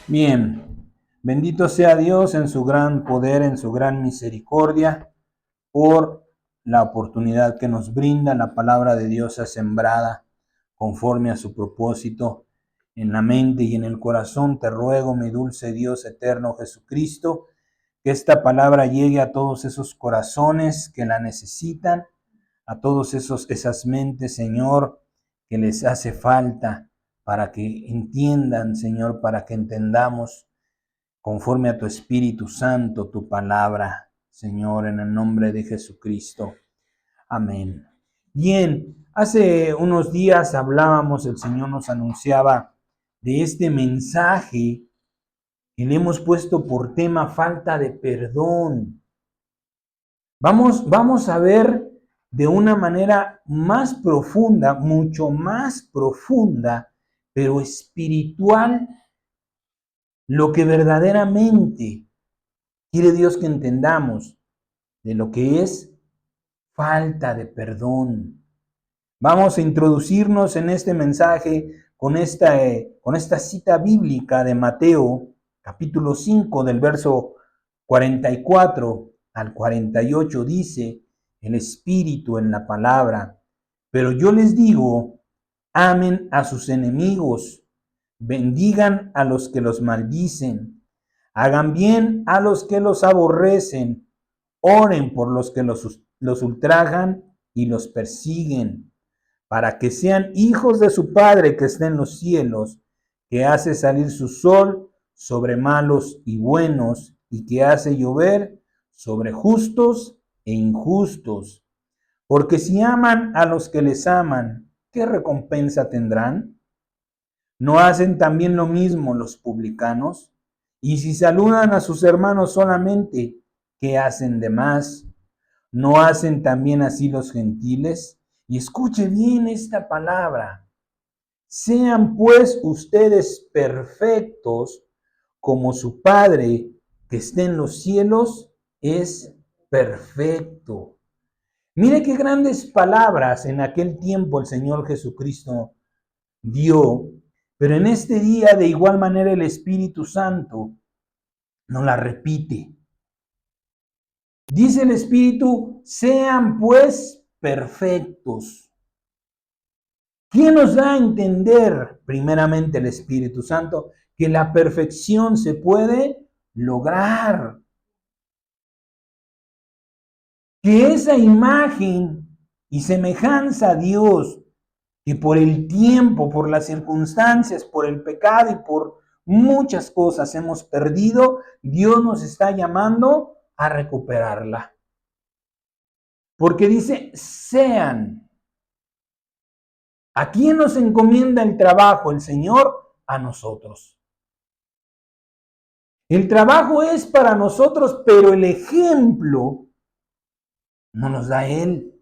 Bien, bendito sea Dios en su gran poder, en su gran misericordia, por la oportunidad que nos brinda. La palabra de Dios es sembrada conforme a su propósito en la mente y en el corazón. Te ruego, mi dulce Dios eterno Jesucristo, que esta palabra llegue a todos esos corazones que la necesitan, a todos esas mentes, Señor, que les hace falta para que entiendan, Señor, para que entendamos conforme a tu Espíritu Santo, tu palabra, Señor, en el nombre de Jesucristo. Amén. Bien, hace unos días hablábamos, el Señor nos anunciaba de este mensaje que le hemos puesto por tema falta de perdón. Vamos a ver de una manera más profunda, mucho más profunda, pero espiritual, lo que verdaderamente quiere Dios que entendamos de lo que es falta de perdón. Vamos a introducirnos en este mensaje con esta cita bíblica de Mateo, capítulo 5, del verso 44 al 48, dice el Espíritu en la palabra: pero yo les digo, amen a sus enemigos, bendigan a los que los maldicen, hagan bien a los que los aborrecen, oren por los que los ultrajan y los persiguen, para que sean hijos de su Padre que está en los cielos, que hace salir su sol sobre malos y buenos, y que hace llover sobre justos e injustos. Porque si aman a los que les aman, ¿qué recompensa tendrán? ¿No hacen también lo mismo los publicanos? Y si saludan a sus hermanos solamente, ¿qué hacen de más? ¿No hacen también así los gentiles? Y escuche bien esta palabra: sean pues ustedes perfectos, como su Padre que está en los cielos es perfecto. Mire qué grandes palabras en aquel tiempo el Señor Jesucristo dio, pero en este día de igual manera el Espíritu Santo nos la repite. Dice el Espíritu: sean pues perfectos. ¿Quién nos da a entender? Primeramente el Espíritu Santo, que la perfección se puede lograr. Que esa imagen y semejanza a Dios, que por el tiempo, por las circunstancias, por el pecado y por muchas cosas hemos perdido, Dios nos está llamando a recuperarla. Porque dice, sean. ¿A quién nos encomienda el trabajo el Señor? A nosotros. El trabajo es para nosotros, pero el ejemplo no nos da Él.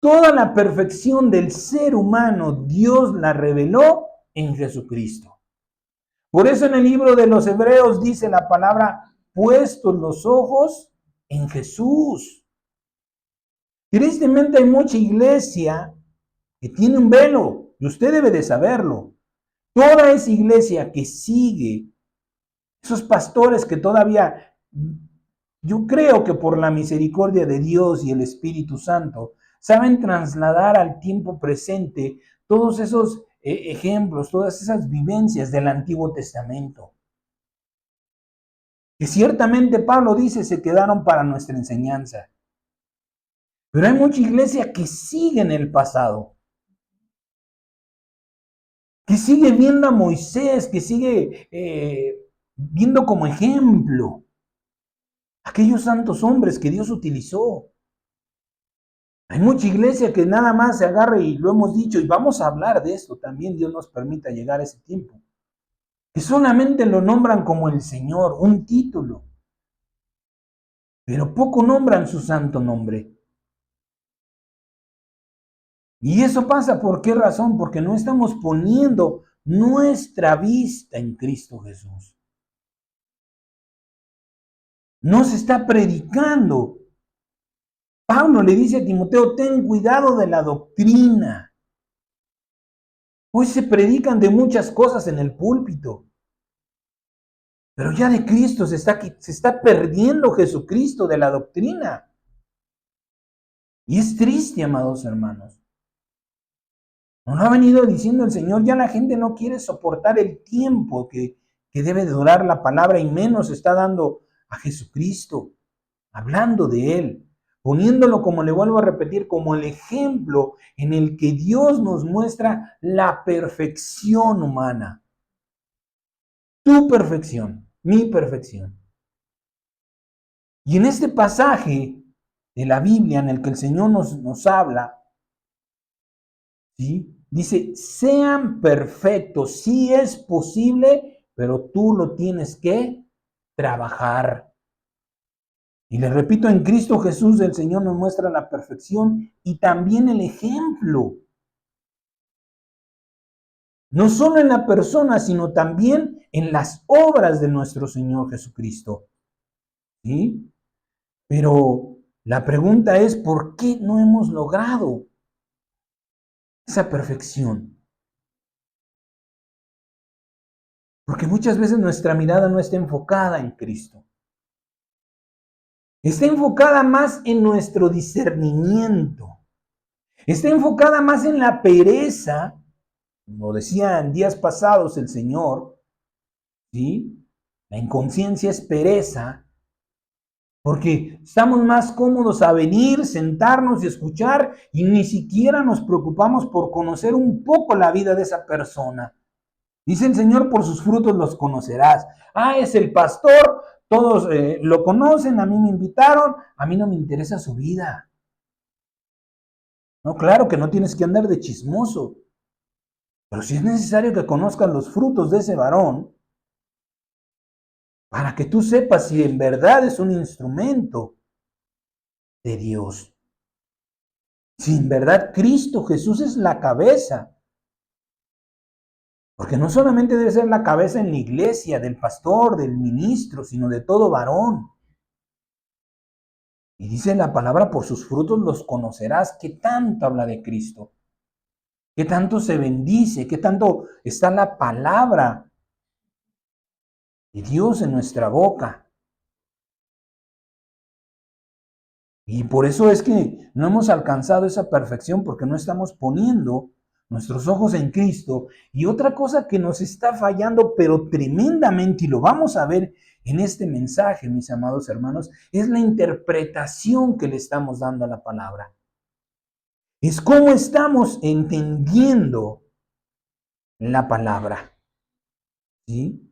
Toda la perfección del ser humano Dios la reveló en Jesucristo. Por eso en el libro de los Hebreos dice la palabra: puestos los ojos en Jesús. Tristemente hay mucha iglesia que tiene un velo, y usted debe de saberlo. Toda esa iglesia que sigue, esos pastores que todavía, yo creo que por la misericordia de Dios y el Espíritu Santo, saben trasladar al tiempo presente todos esos ejemplos, todas esas vivencias del Antiguo Testamento, que ciertamente Pablo dice se quedaron para nuestra enseñanza. Pero hay mucha iglesia que sigue en el pasado, que sigue viendo a Moisés, que sigue viendo como ejemplo aquellos santos hombres que Dios utilizó. Hay mucha iglesia que nada más se agarra, y lo hemos dicho, y vamos a hablar de esto también, Dios nos permita llegar a ese tiempo, que solamente lo nombran como el Señor, un título, pero poco nombran su santo nombre. Y eso pasa, ¿por qué razón? Porque no estamos poniendo nuestra vista en Cristo Jesús. No se está predicando. Pablo le dice a Timoteo: ten cuidado de la doctrina. Hoy se predican de muchas cosas en el púlpito, pero ya de Cristo se está perdiendo Jesucristo de la doctrina. Y es triste, amados hermanos. Nos ha venido diciendo el Señor, ya la gente no quiere soportar el tiempo que debe durar la palabra y menos está dando a Jesucristo, hablando de Él, poniéndolo, como le vuelvo a repetir, como el ejemplo en el que Dios nos muestra la perfección humana. Tu perfección, mi perfección. Y en este pasaje de la Biblia en el que el Señor nos habla, ¿sí? Dice, sean perfectos, sí es posible, pero tú lo tienes que trabajar. Y les repito, en Cristo Jesús el Señor nos muestra la perfección y también el ejemplo. No solo en la persona, sino también en las obras de nuestro Señor Jesucristo. ¿Sí? Pero la pregunta es, ¿por qué no hemos logrado esa perfección? Porque muchas veces nuestra mirada no está enfocada en Cristo. Está enfocada más en nuestro discernimiento. Está enfocada más en la pereza, como decía en días pasados el Señor, ¿sí? La inconsciencia es pereza, porque estamos más cómodos a venir, sentarnos y escuchar y ni siquiera nos preocupamos por conocer un poco la vida de esa persona. Dice el Señor, por sus frutos los conocerás. Ah, es el pastor, todos lo conocen, a mí me invitaron, a mí no me interesa su vida. No, claro que no tienes que andar de chismoso, pero si es necesario que conozcas los frutos de ese varón, para que tú sepas si en verdad es un instrumento de Dios. Si en verdad Cristo Jesús es la cabeza. Porque no solamente debe ser la cabeza en la iglesia, del pastor, del ministro, sino de todo varón. Y dice la palabra, por sus frutos los conocerás. ¿Qué tanto habla de Cristo? ¿Qué tanto se bendice? ¿Qué tanto está la palabra de Dios en nuestra boca? Y por eso es que no hemos alcanzado esa perfección porque no estamos poniendo nuestros ojos en Cristo. Y otra cosa que nos está fallando, pero tremendamente, y lo vamos a ver en este mensaje, mis amados hermanos, es la interpretación que le estamos dando a la palabra. Es cómo estamos entendiendo la palabra. ¿Sí?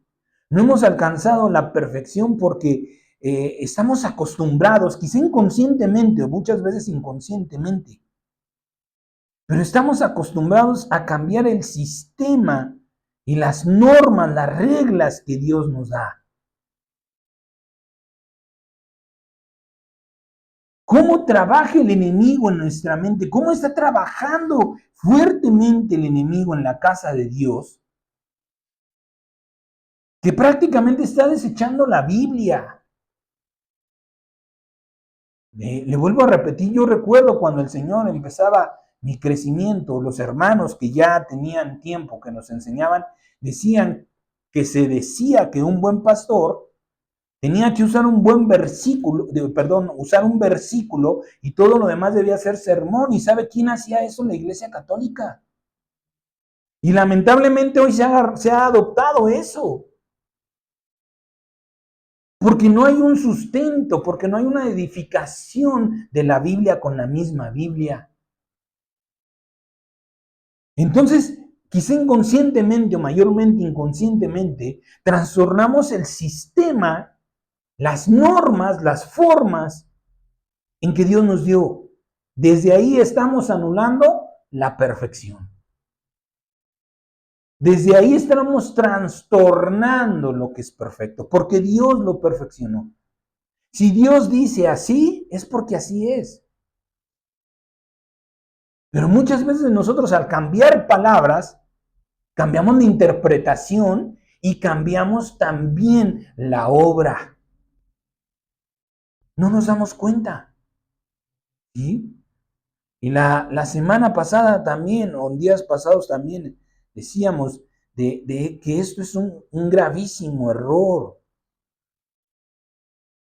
No hemos alcanzado la perfección porque estamos acostumbrados, quizá inconscientemente o muchas veces inconscientemente, pero estamos acostumbrados a cambiar el sistema y las normas, las reglas que Dios nos da. ¿Cómo trabaja el enemigo en nuestra mente? ¿Cómo está trabajando fuertemente el enemigo en la casa de Dios? Que prácticamente está desechando la Biblia. Le vuelvo a repetir, yo recuerdo cuando el Señor empezaba mi crecimiento, los hermanos que ya tenían tiempo que nos enseñaban, decían que se decía que un buen pastor tenía que usar un buen versículo, usar un versículo y todo lo demás debía ser sermón. ¿Y sabe quién hacía eso? La Iglesia Católica. Y lamentablemente hoy se ha adoptado eso. Porque no hay un sustento, porque no hay una edificación de la Biblia con la misma Biblia. Entonces, quizá inconscientemente o mayormente inconscientemente, trastornamos el sistema, las normas, las formas en que Dios nos dio. Desde ahí estamos anulando la perfección. Desde ahí estamos trastornando lo que es perfecto, porque Dios lo perfeccionó. Si Dios dice así, es porque así es. Pero muchas veces nosotros al cambiar palabras, cambiamos la interpretación y cambiamos también la obra. No nos damos cuenta. ¿Sí? Y la semana pasada también, o en días pasados también, decíamos de que esto es un gravísimo error,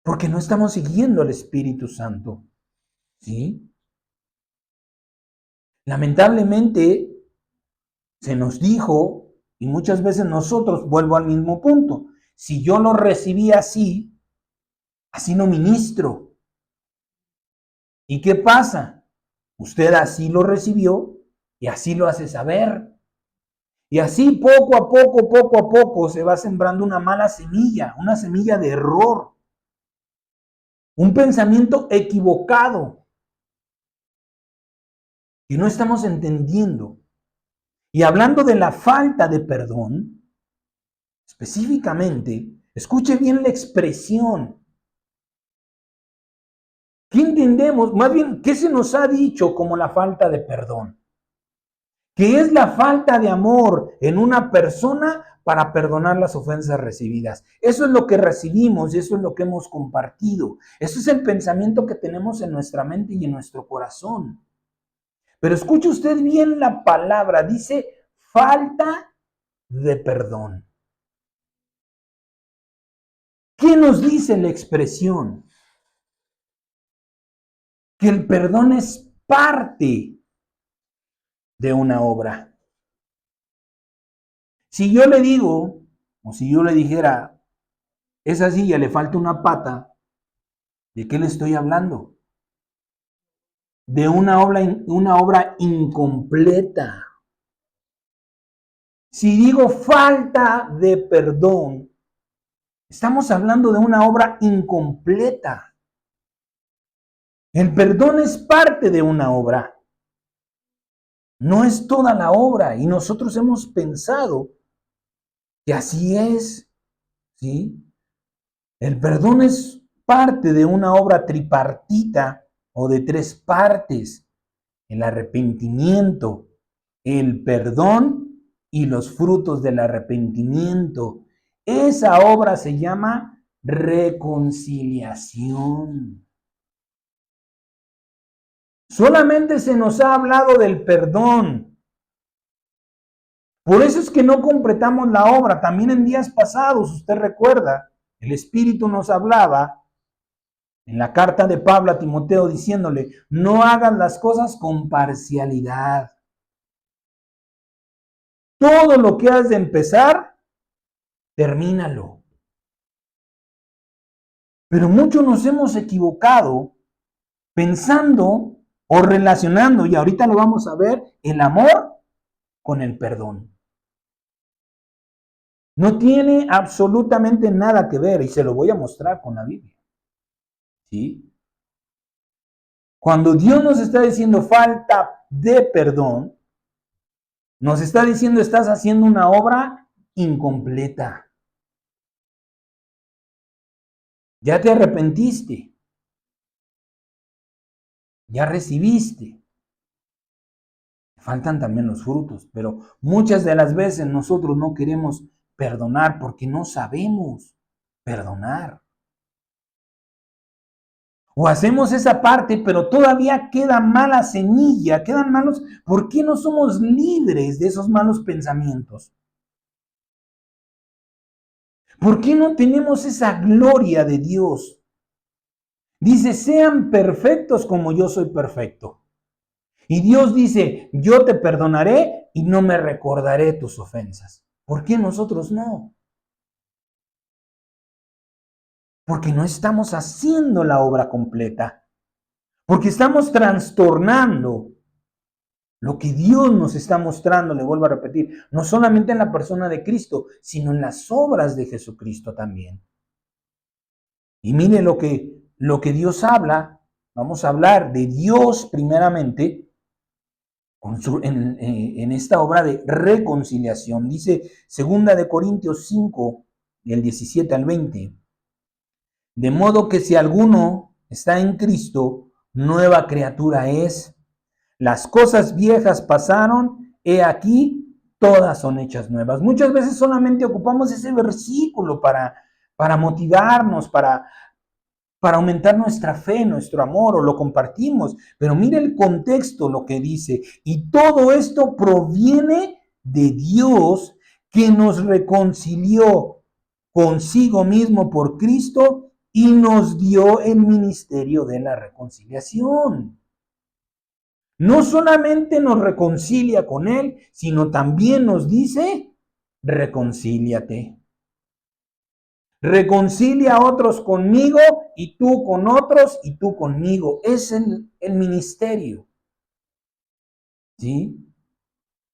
porque no estamos siguiendo al Espíritu Santo, ¿sí? Lamentablemente se nos dijo, y muchas veces nosotros, vuelvo al mismo punto, si yo lo recibí así, así no ministro. ¿Y qué pasa? Usted así lo recibió y así lo hace saber. Y así poco a poco se va sembrando una mala semilla, una semilla de error, un pensamiento equivocado que no estamos entendiendo. Y hablando de la falta de perdón, específicamente, escuche bien la expresión. ¿Qué entendemos? Más bien, ¿qué se nos ha dicho como la falta de perdón? ¿Qué es la falta de amor en una persona para perdonar las ofensas recibidas? Eso es lo que recibimos y eso es lo que hemos compartido. Eso es el pensamiento que tenemos en nuestra mente y en nuestro corazón. Pero escuche usted bien la palabra, dice falta de perdón. ¿Qué nos dice la expresión? Que el perdón es parte de una obra. Si yo le digo, o si yo le dijera, esa silla le falta una pata, ¿de qué le estoy hablando? De una obra incompleta. Si digo falta de perdón, estamos hablando de una obra incompleta. El perdón es parte de una obra. No es toda la obra. Y nosotros hemos pensado que así es. ¿Sí? El perdón es parte de una obra tripartita o de 3 partes. El arrepentimiento, el perdón y los frutos del arrepentimiento. Esa obra se llama reconciliación. Solamente se nos ha hablado del perdón. Por eso es que no completamos la obra. También en días pasados, usted recuerda, el Espíritu nos hablaba en la carta de Pablo a Timoteo diciéndole, no hagas las cosas con parcialidad. Todo lo que has de empezar, termínalo. Pero muchos nos hemos equivocado pensando o relacionando, y ahorita lo vamos a ver, el amor con el perdón. No tiene absolutamente nada que ver, y se lo voy a mostrar con la Biblia. ¿Sí? Cuando Dios nos está diciendo falta de perdón, nos está diciendo estás haciendo una obra incompleta. Ya te arrepentiste. Ya recibiste. Faltan también los frutos, pero muchas de las veces nosotros no queremos perdonar porque no sabemos perdonar. O hacemos esa parte, pero todavía queda mala semilla, quedan malos. ¿Por qué no somos libres de esos malos pensamientos? ¿Por qué no tenemos esa gloria de Dios? Dice, sean perfectos como yo soy perfecto. Y Dios dice, yo te perdonaré y no me recordaré tus ofensas. ¿Por qué nosotros no? Porque no estamos haciendo la obra completa. Porque estamos trastornando lo que Dios nos está mostrando, le vuelvo a repetir, no solamente en la persona de Cristo, sino en las obras de Jesucristo también. Y mire lo que Dios habla, vamos a hablar de Dios primeramente, en esta obra de reconciliación. Dice 2 Corintios 5, del 17 al 20. De modo que si alguno está en Cristo, nueva criatura es. Las cosas viejas pasaron, he aquí, todas son hechas nuevas. Muchas veces solamente ocupamos ese versículo para motivarnos, para aumentar nuestra fe, nuestro amor, o lo compartimos. Pero mire el contexto, lo que dice. Y todo esto proviene de Dios que nos reconcilió consigo mismo por Cristo y nos dio el ministerio de la reconciliación. No solamente nos reconcilia con Él, sino también nos dice, reconcíliate. Reconcilia a otros conmigo y tú con otros y tú conmigo. Es el ministerio. ¿Sí?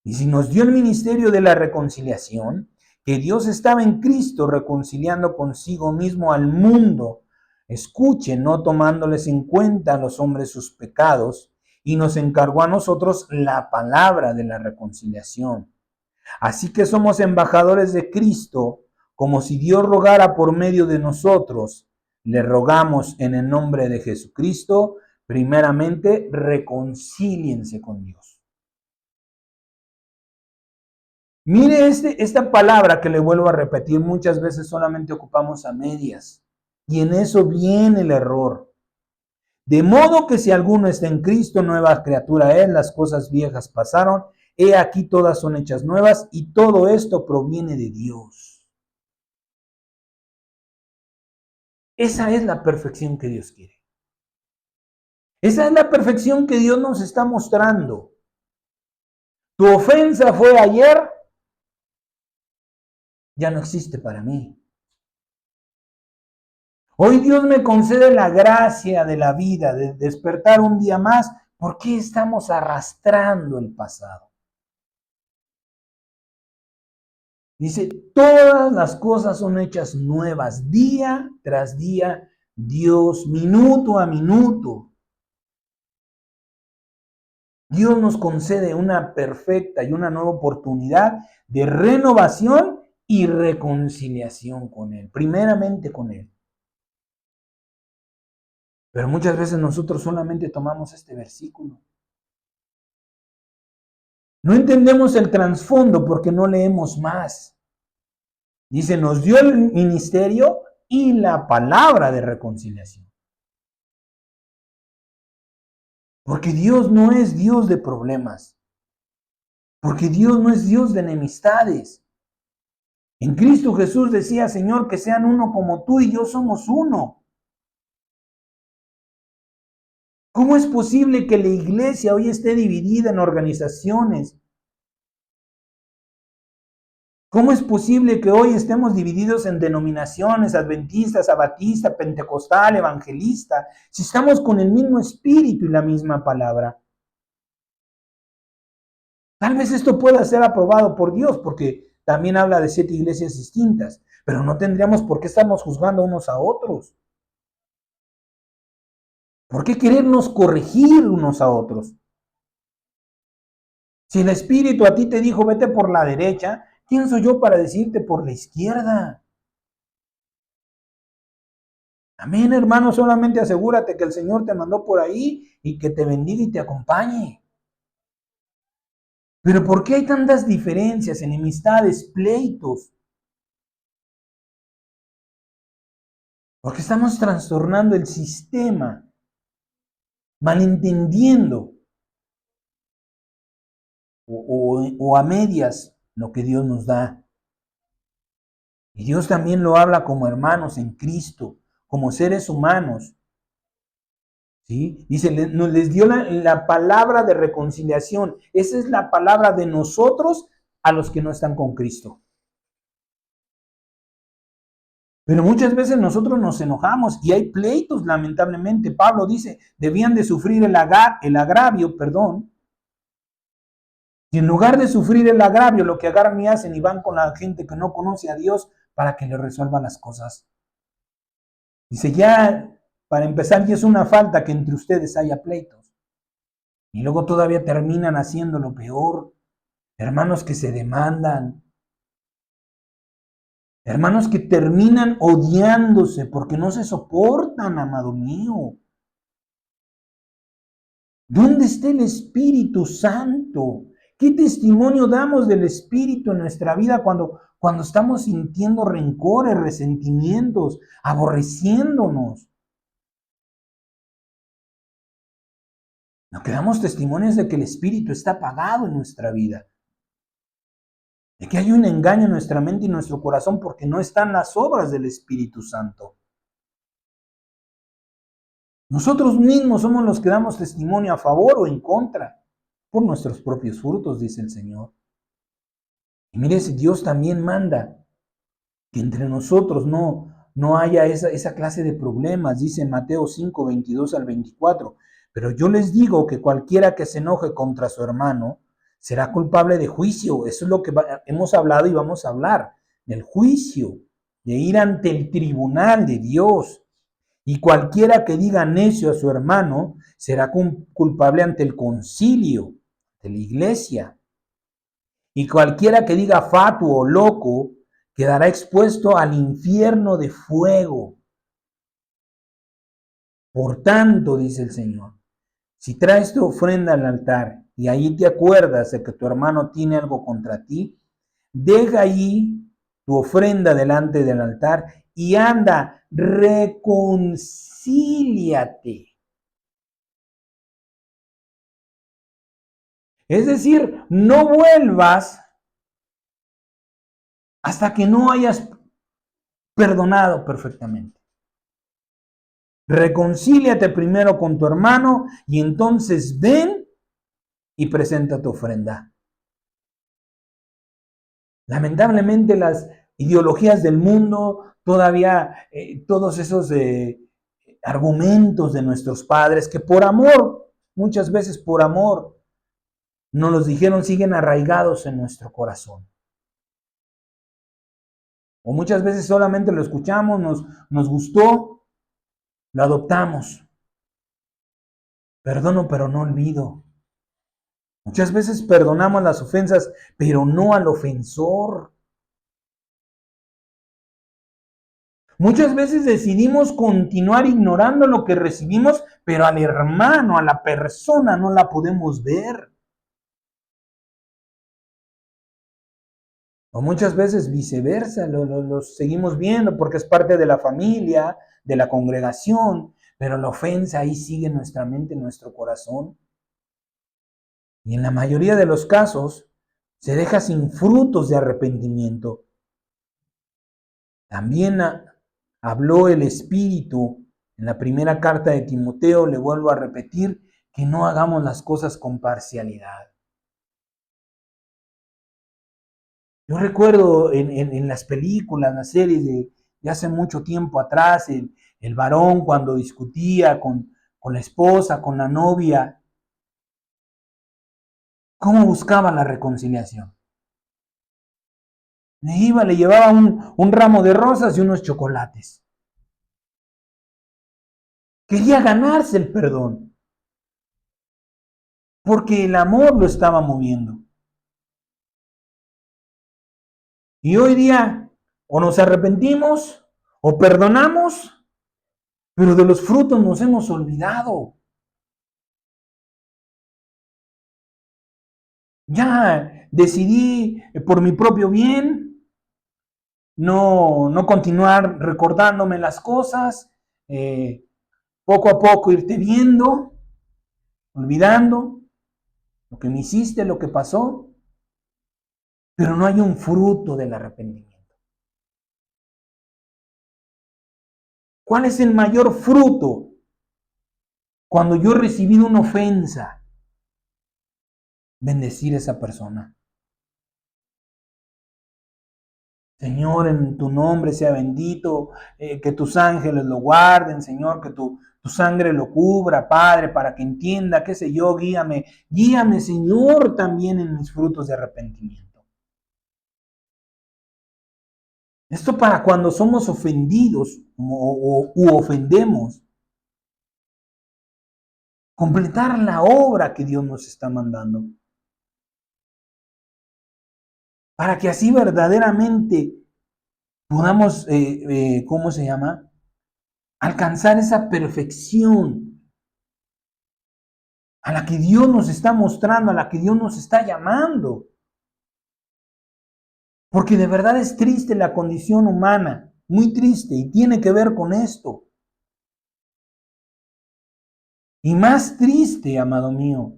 Y si nos dio el ministerio de la reconciliación, que Dios estaba en Cristo reconciliando consigo mismo al mundo, escuchen, no tomándoles en cuenta a los hombres sus pecados, y nos encargó a nosotros la palabra de la reconciliación. Así que somos embajadores de Cristo, como si Dios rogara por medio de nosotros. Le rogamos en el nombre de Jesucristo, primeramente, reconcíliense con Dios. Mire esta palabra que le vuelvo a repetir, muchas veces solamente ocupamos a medias. Y en eso viene el error. De modo que si alguno está en Cristo, nueva criatura es, las cosas viejas pasaron, he aquí todas son hechas nuevas y todo esto proviene de Dios. Esa es la perfección que Dios quiere. Esa es la perfección que Dios nos está mostrando. Tu ofensa fue ayer, ya no existe para mí. Hoy Dios me concede la gracia de la vida, de despertar un día más. ¿Por qué estamos arrastrando el pasado? Dice, todas las cosas son hechas nuevas, día tras día, Dios, minuto a minuto. Dios nos concede una perfecta y una nueva oportunidad de renovación y reconciliación con Él, primeramente con Él. Pero muchas veces nosotros solamente tomamos este versículo. No entendemos el trasfondo porque no leemos más. Dice, nos dio el ministerio y la palabra de reconciliación. Porque Dios no es Dios de problemas. Porque Dios no es Dios de enemistades. En Cristo Jesús decía, Señor, que sean uno como tú y yo somos uno. ¿Cómo es posible que la iglesia hoy esté dividida en organizaciones? ¿Cómo es posible que hoy estemos divididos en denominaciones, adventistas, abatista, pentecostal, evangelista, si estamos con el mismo espíritu y la misma palabra? Tal vez esto pueda ser aprobado por Dios, porque también habla de 7 iglesias distintas, pero no tendríamos por qué estarnos juzgando unos a otros. ¿Por qué querernos corregir unos a otros? Si el Espíritu a ti te dijo, vete por la derecha, ¿quién soy yo para decirte por la izquierda? Amén, hermano, solamente asegúrate que el Señor te mandó por ahí y que te bendiga y te acompañe. Pero ¿por qué hay tantas diferencias, enemistades, pleitos? Porque estamos trastornando el sistema, malentendiendo o a medias lo que Dios nos da. Y Dios también lo habla como hermanos en Cristo, como seres humanos. ¿Sí? Dice, les dio la palabra de reconciliación. Esa es la palabra de nosotros a los que no están con Cristo. Pero muchas veces nosotros nos enojamos y hay pleitos, lamentablemente. Pablo dice, debían de sufrir el agravio, y en lugar de sufrir el agravio, lo que agarran y hacen y van con la gente que no conoce a Dios para que le resuelva las cosas. Dice, ya, para empezar, ya es una falta que entre ustedes haya pleitos. Y luego todavía terminan haciendo lo peor. Hermanos que se demandan. Hermanos que terminan odiándose porque no se soportan, amado mío. ¿Dónde está el Espíritu Santo? ¿Qué testimonio damos del Espíritu en nuestra vida cuando estamos sintiendo rencores, resentimientos, aborreciéndonos? No quedamos testimonios de que el Espíritu está apagado en nuestra vida. de que hay un engaño en nuestra mente y nuestro corazón porque no están las obras del Espíritu Santo. Nosotros mismos somos los que damos testimonio a favor o en contra por nuestros propios frutos, dice el Señor. Y mire, Dios también manda que entre nosotros no haya esa clase de problemas, dice en Mateo 5, 22 al 24. Pero yo les digo que cualquiera que se enoje contra su hermano será culpable de juicio. Eso es lo que hemos hablado y vamos a hablar, del juicio, de ir ante el tribunal de Dios. Y cualquiera que diga necio a su hermano será culpable ante el concilio de la iglesia. Y cualquiera que diga fatuo o loco quedará expuesto al infierno de fuego. Por tanto, dice el Señor, si traes tu ofrenda al altar y ahí te acuerdas de que tu hermano tiene algo contra ti, deja ahí tu ofrenda delante del altar y anda, reconcíliate. Es decir, no vuelvas hasta que no hayas perdonado perfectamente. Reconcíliate primero con tu hermano y entonces ven y presenta tu ofrenda. Lamentablemente las ideologías del mundo, todavía todos esos argumentos de nuestros padres que por amor, muchas veces por amor, nos los dijeron, siguen arraigados en nuestro corazón. O muchas veces solamente lo escuchamos, nos gustó, lo adoptamos. Perdono, pero no olvido. Muchas veces perdonamos las ofensas, pero no al ofensor. Muchas veces decidimos continuar ignorando lo que recibimos, pero al hermano, a la persona, no la podemos ver. O muchas veces viceversa, lo seguimos viendo porque es parte de la familia, de la congregación, pero la ofensa ahí sigue en nuestra mente, en nuestro corazón. Y en la mayoría de los casos se deja sin frutos de arrepentimiento. También habló el Espíritu en la primera carta de Timoteo, le vuelvo a repetir, que no hagamos las cosas con parcialidad. Yo recuerdo en las películas, las series de hace mucho tiempo atrás, el varón cuando discutía con la esposa, con la novia, ¿cómo buscaba la reconciliación? Le llevaba un ramo de rosas y unos chocolates. Quería ganarse el perdón, porque el amor lo estaba moviendo. Y hoy día o nos arrepentimos o perdonamos, pero de los frutos nos hemos olvidado. Ya decidí por mi propio bien no continuar recordándome las cosas, poco a poco irte viendo, olvidando lo que me hiciste, lo que pasó, pero no hay un fruto del arrepentimiento. ¿Cuál es el mayor fruto? Cuando yo he recibido una ofensa, bendecir a esa persona. Señor, en tu nombre sea bendito, que tus ángeles lo guarden, Señor, que tu sangre lo cubra, Padre, para que entienda, qué sé yo, guíame, Señor, también en mis frutos de arrepentimiento. Esto para cuando somos ofendidos u ofendemos, completar la obra que Dios nos está mandando. Para que así verdaderamente podamos, ¿cómo se llama? Alcanzar esa perfección a la que Dios nos está mostrando, a la que Dios nos está llamando. Porque de verdad es triste la condición humana, muy triste, y tiene que ver con esto. Y más triste, amado mío,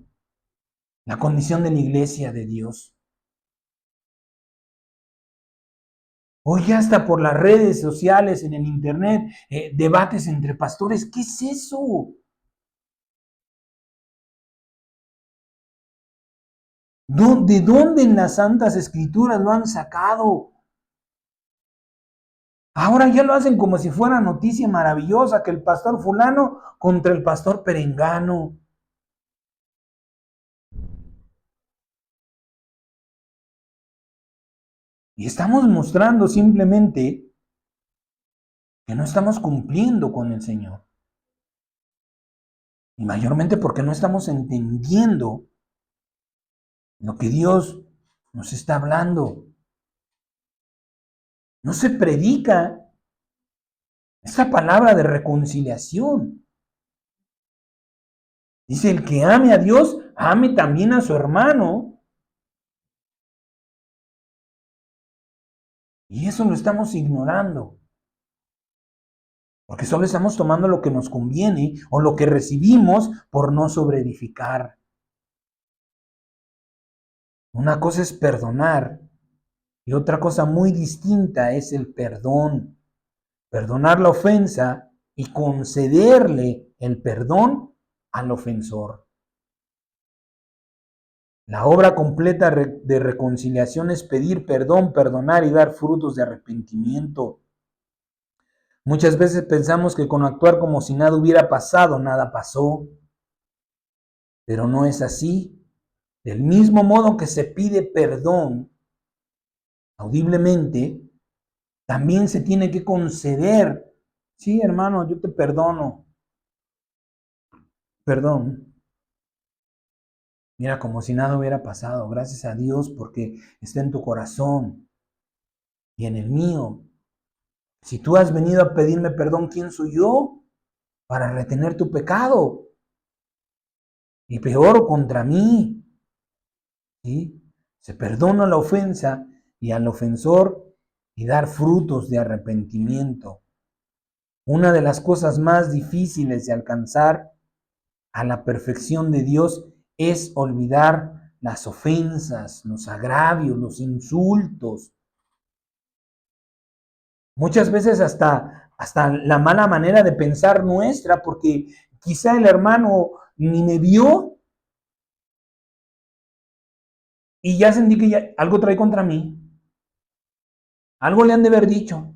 la condición de la iglesia de Dios. Hoy ya hasta por las redes sociales, en el internet, debates entre pastores. ¿Qué es eso? ¿De dónde en las Santas Escrituras lo han sacado? Ahora ya lo hacen como si fuera noticia maravillosa, que el pastor fulano contra el pastor perengano. Y estamos mostrando simplemente que no estamos cumpliendo con el Señor. Y mayormente porque no estamos entendiendo lo que Dios nos está hablando. No se predica esta palabra de reconciliación. Dice, el que ame a Dios, ame también a su hermano. Y eso lo estamos ignorando. Porque solo estamos tomando lo que nos conviene o lo que recibimos por no sobreedificar. Una cosa es perdonar y otra cosa muy distinta es el perdón. Perdonar la ofensa y concederle el perdón al ofensor. La obra completa de reconciliación es pedir perdón, perdonar y dar frutos de arrepentimiento. Muchas veces pensamos que con actuar como si nada hubiera pasado, nada pasó. Pero no es así. Del mismo modo que se pide perdón audiblemente, también se tiene que conceder. Sí, hermano, yo te perdono. Perdón. Mira, como si nada hubiera pasado. Gracias a Dios porque está en tu corazón y en el mío. Si tú has venido a pedirme perdón, ¿quién soy yo para retener tu pecado? Y peor contra mí. ¿Sí? Se perdona la ofensa y al ofensor y dar frutos de arrepentimiento. Una de las cosas más difíciles de alcanzar a la perfección de Dios es olvidar las ofensas, los agravios, los insultos. Muchas veces hasta la mala manera de pensar nuestra, porque quizá el hermano ni me vio y ya sentí que ya algo trae contra mí. Algo le han de haber dicho.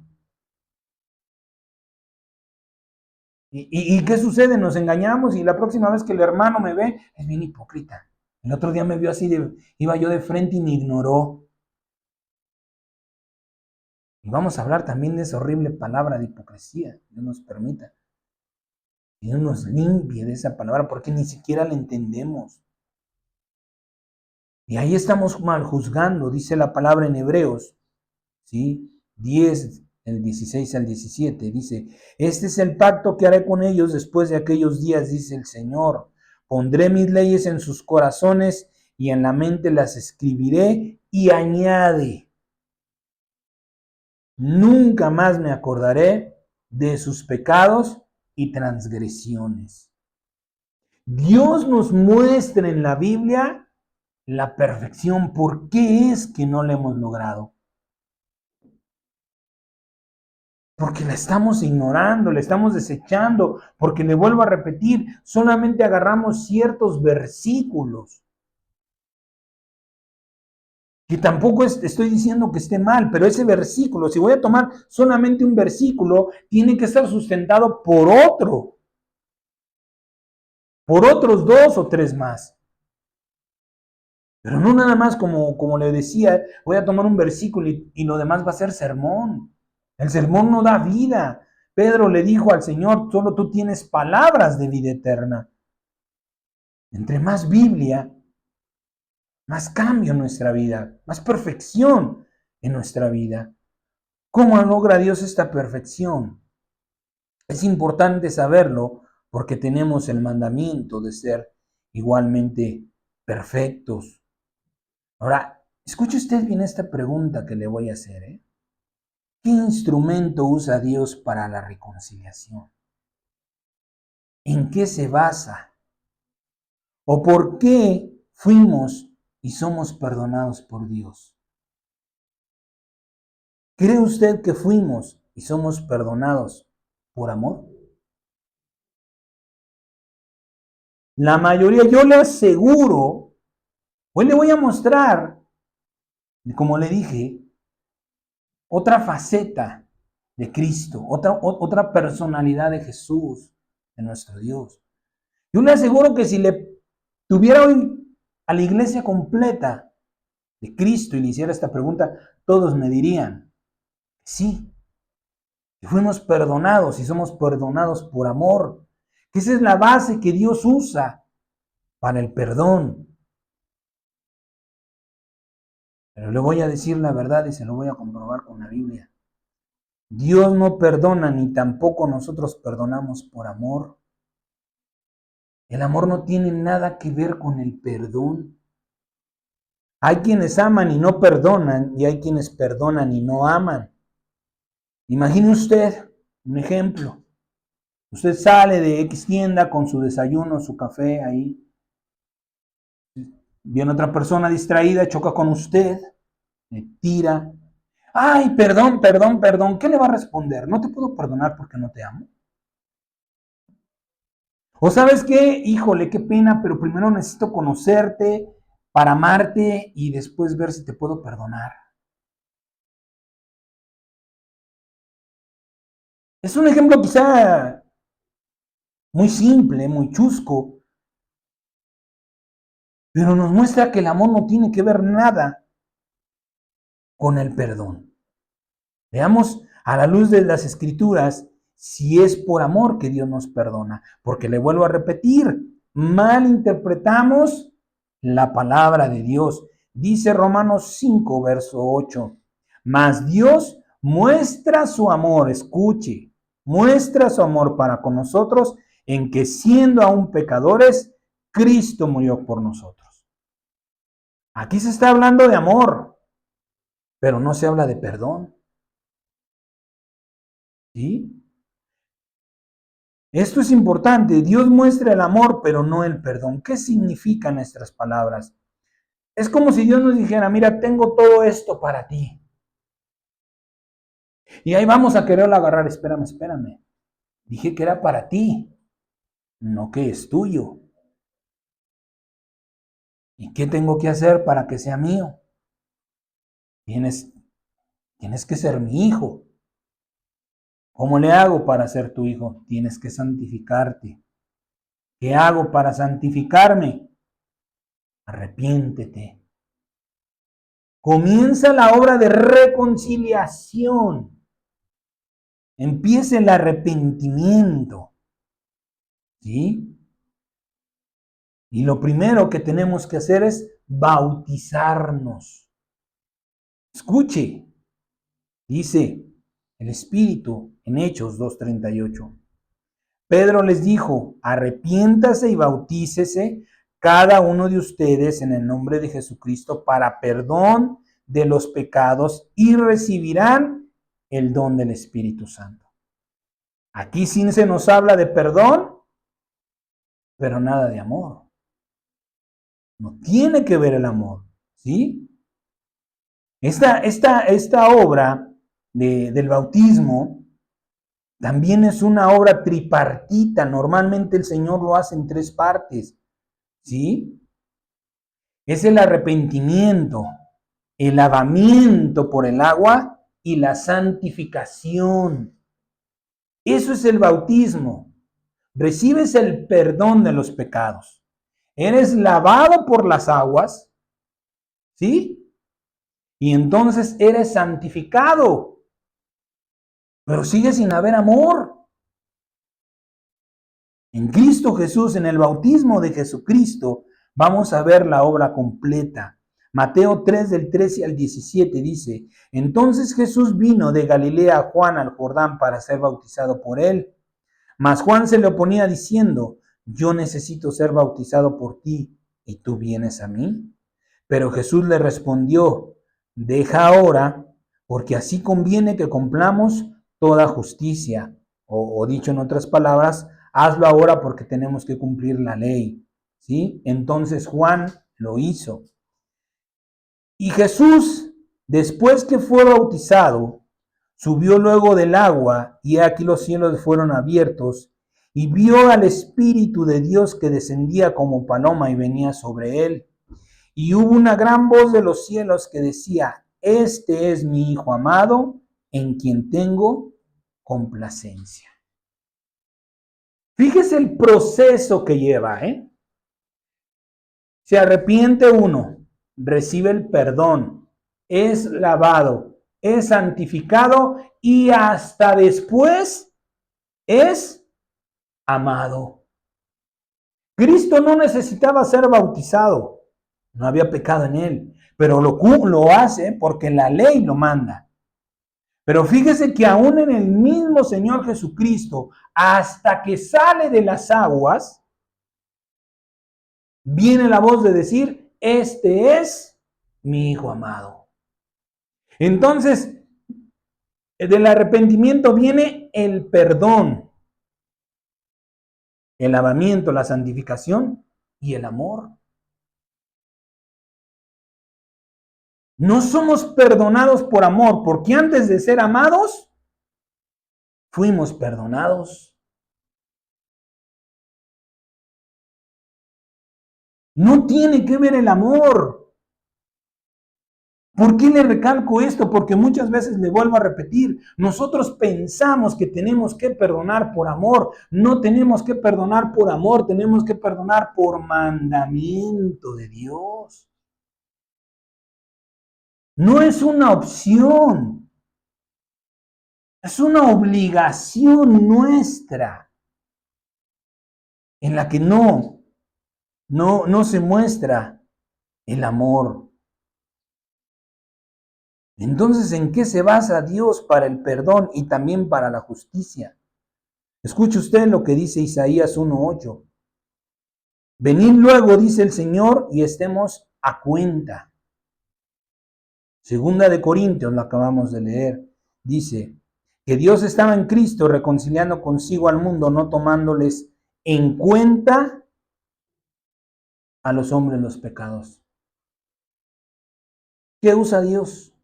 ¿Y qué sucede? Nos engañamos y la próxima vez que el hermano me ve, es bien hipócrita. El otro día me vio así, iba yo de frente y me ignoró. Y vamos a hablar también de esa horrible palabra de hipocresía. Dios nos permita. Dios nos limpie de esa palabra porque ni siquiera la entendemos. Y ahí estamos mal juzgando, dice la palabra en Hebreos, ¿sí? 10, el 16 al 17, dice, este es el pacto que haré con ellos después de aquellos días, dice el Señor. Pondré mis leyes en sus corazones y en la mente las escribiré y añade, nunca más me acordaré de sus pecados y transgresiones. Dios nos muestra en la Biblia la perfección. ¿Por qué es que no la hemos logrado? Porque la estamos ignorando, la estamos desechando, porque le vuelvo a repetir, solamente agarramos ciertos versículos, que tampoco estoy diciendo que esté mal, pero ese versículo, si voy a tomar solamente un versículo, tiene que estar sustentado por otros 2 o 3 más. Pero no nada más como le decía, voy a tomar un versículo y lo demás va a ser sermón. El sermón no da vida. Pedro le dijo al Señor, solo tú tienes palabras de vida eterna. Entre más Biblia, más cambio en nuestra vida, más perfección en nuestra vida. ¿Cómo logra Dios esta perfección? Es importante saberlo porque tenemos el mandamiento de ser igualmente perfectos. Ahora, escuche usted bien esta pregunta que le voy a hacer, ¿eh? ¿Qué instrumento usa Dios para la reconciliación? ¿En qué se basa? ¿O por qué fuimos y somos perdonados por Dios? ¿Cree usted que fuimos y somos perdonados por amor? La mayoría, yo le aseguro, hoy le voy a mostrar, como le dije, otra faceta de Cristo, otra personalidad de Jesús, de nuestro Dios. Yo le aseguro que si le tuviera hoy a la iglesia completa de Cristo y le hiciera esta pregunta, todos me dirían, sí, que fuimos perdonados y somos perdonados por amor, que esa es la base que Dios usa para el perdón. Pero le voy a decir la verdad y se lo voy a comprobar con la Biblia. Dios no perdona ni tampoco nosotros perdonamos por amor. El amor no tiene nada que ver con el perdón. Hay quienes aman y no perdonan y hay quienes perdonan y no aman. Imagine usted un ejemplo. Usted sale de X tienda con su desayuno, su café ahí. Viene otra persona distraída, choca con usted, le tira. Ay, perdón, perdón, perdón. ¿Qué le va a responder? No te puedo perdonar porque no te amo. O sabes qué, híjole, qué pena, pero primero necesito conocerte para amarte y después ver si te puedo perdonar. Es un ejemplo quizá muy simple, muy chusco, pero nos muestra que el amor no tiene que ver nada con el perdón. Veamos a la luz de las Escrituras si es por amor que Dios nos perdona, porque le vuelvo a repetir, mal interpretamos la palabra de Dios. Dice Romanos 5, verso 8, mas Dios muestra su amor, escuche, muestra su amor para con nosotros en que siendo aún pecadores, Cristo murió por nosotros. Aquí se está hablando de amor, pero no se habla de perdón. ¿Sí? Esto es importante. Dios muestra el amor, pero no el perdón. ¿Qué significan nuestras palabras? Es como si Dios nos dijera, mira, tengo todo esto para ti. Y ahí vamos a quererlo agarrar. Espérame, espérame. Dije que era para ti, no que es tuyo. ¿Y qué tengo que hacer para que sea mío? Tienes que ser mi hijo. ¿Cómo le hago para ser tu hijo? Tienes que santificarte. ¿Qué hago para santificarme? Arrepiéntete. Comienza la obra de reconciliación. Empieza el arrepentimiento. ¿Sí? Y lo primero que tenemos que hacer es bautizarnos. Escuche, dice el Espíritu en Hechos 2:38. Pedro les dijo, arrepiéntase y bautícese cada uno de ustedes en el nombre de Jesucristo para perdón de los pecados y recibirán el don del Espíritu Santo. Aquí sí se nos habla de perdón, pero nada de amor. No tiene que ver el amor, ¿sí? Esta obra del bautismo también es una obra tripartita. Normalmente el Señor lo hace en 3 partes, ¿sí? Es el arrepentimiento, el lavamiento por el agua y la santificación. Eso es el bautismo. Recibes el perdón de los pecados. Eres lavado por las aguas, ¿sí? Y entonces eres santificado. Pero sigue sin haber amor. En Cristo Jesús, en el bautismo de Jesucristo, vamos a ver la obra completa. Mateo 3 del 13 al 17 dice, entonces Jesús vino de Galilea a Juan al Jordán para ser bautizado por él. Mas Juan se le oponía diciendo, yo necesito ser bautizado por ti, ¿y tú vienes a mí? Pero Jesús le respondió, deja ahora, porque así conviene que cumplamos toda justicia. O dicho en otras palabras, hazlo ahora porque tenemos que cumplir la ley. ¿Sí? Entonces Juan lo hizo. Y Jesús, después que fue bautizado, Subió luego del agua, y aquí los cielos fueron abiertos, y vio al Espíritu de Dios que descendía como paloma y venía sobre él. Y hubo una gran voz de los cielos que decía: Este es mi Hijo amado, en quien tengo complacencia. Fíjese el proceso que lleva, ¿eh? Se arrepiente uno, recibe el perdón, es lavado, es santificado y hasta después es amado. Cristo no necesitaba ser bautizado, no había pecado en él, pero lo hace porque la ley lo manda. Pero fíjese que aún en el mismo Señor Jesucristo, hasta que sale de las aguas, viene la voz de decir: Este es mi Hijo amado. Entonces, del arrepentimiento viene el perdón, el lavamiento, la santificación y el amor. No somos perdonados por amor, porque antes de ser amados, fuimos perdonados. No tiene que ver el amor. ¿Por qué le recalco esto? Porque muchas veces le vuelvo a repetir, nosotros pensamos que tenemos que perdonar por amor. No tenemos que perdonar por amor, tenemos que perdonar por mandamiento de Dios. No es una opción, es una obligación nuestra en la que no se muestra el amor. Entonces, ¿en qué se basa Dios para el perdón y también para la justicia? Escuche usted lo que dice Isaías 1:8. Venid luego, dice el Señor, y estemos a cuenta. Segunda de Corintios, lo acabamos de leer, dice que Dios estaba en Cristo reconciliando consigo al mundo, no tomándoles en cuenta a los hombres los pecados. ¿Qué usa Dios?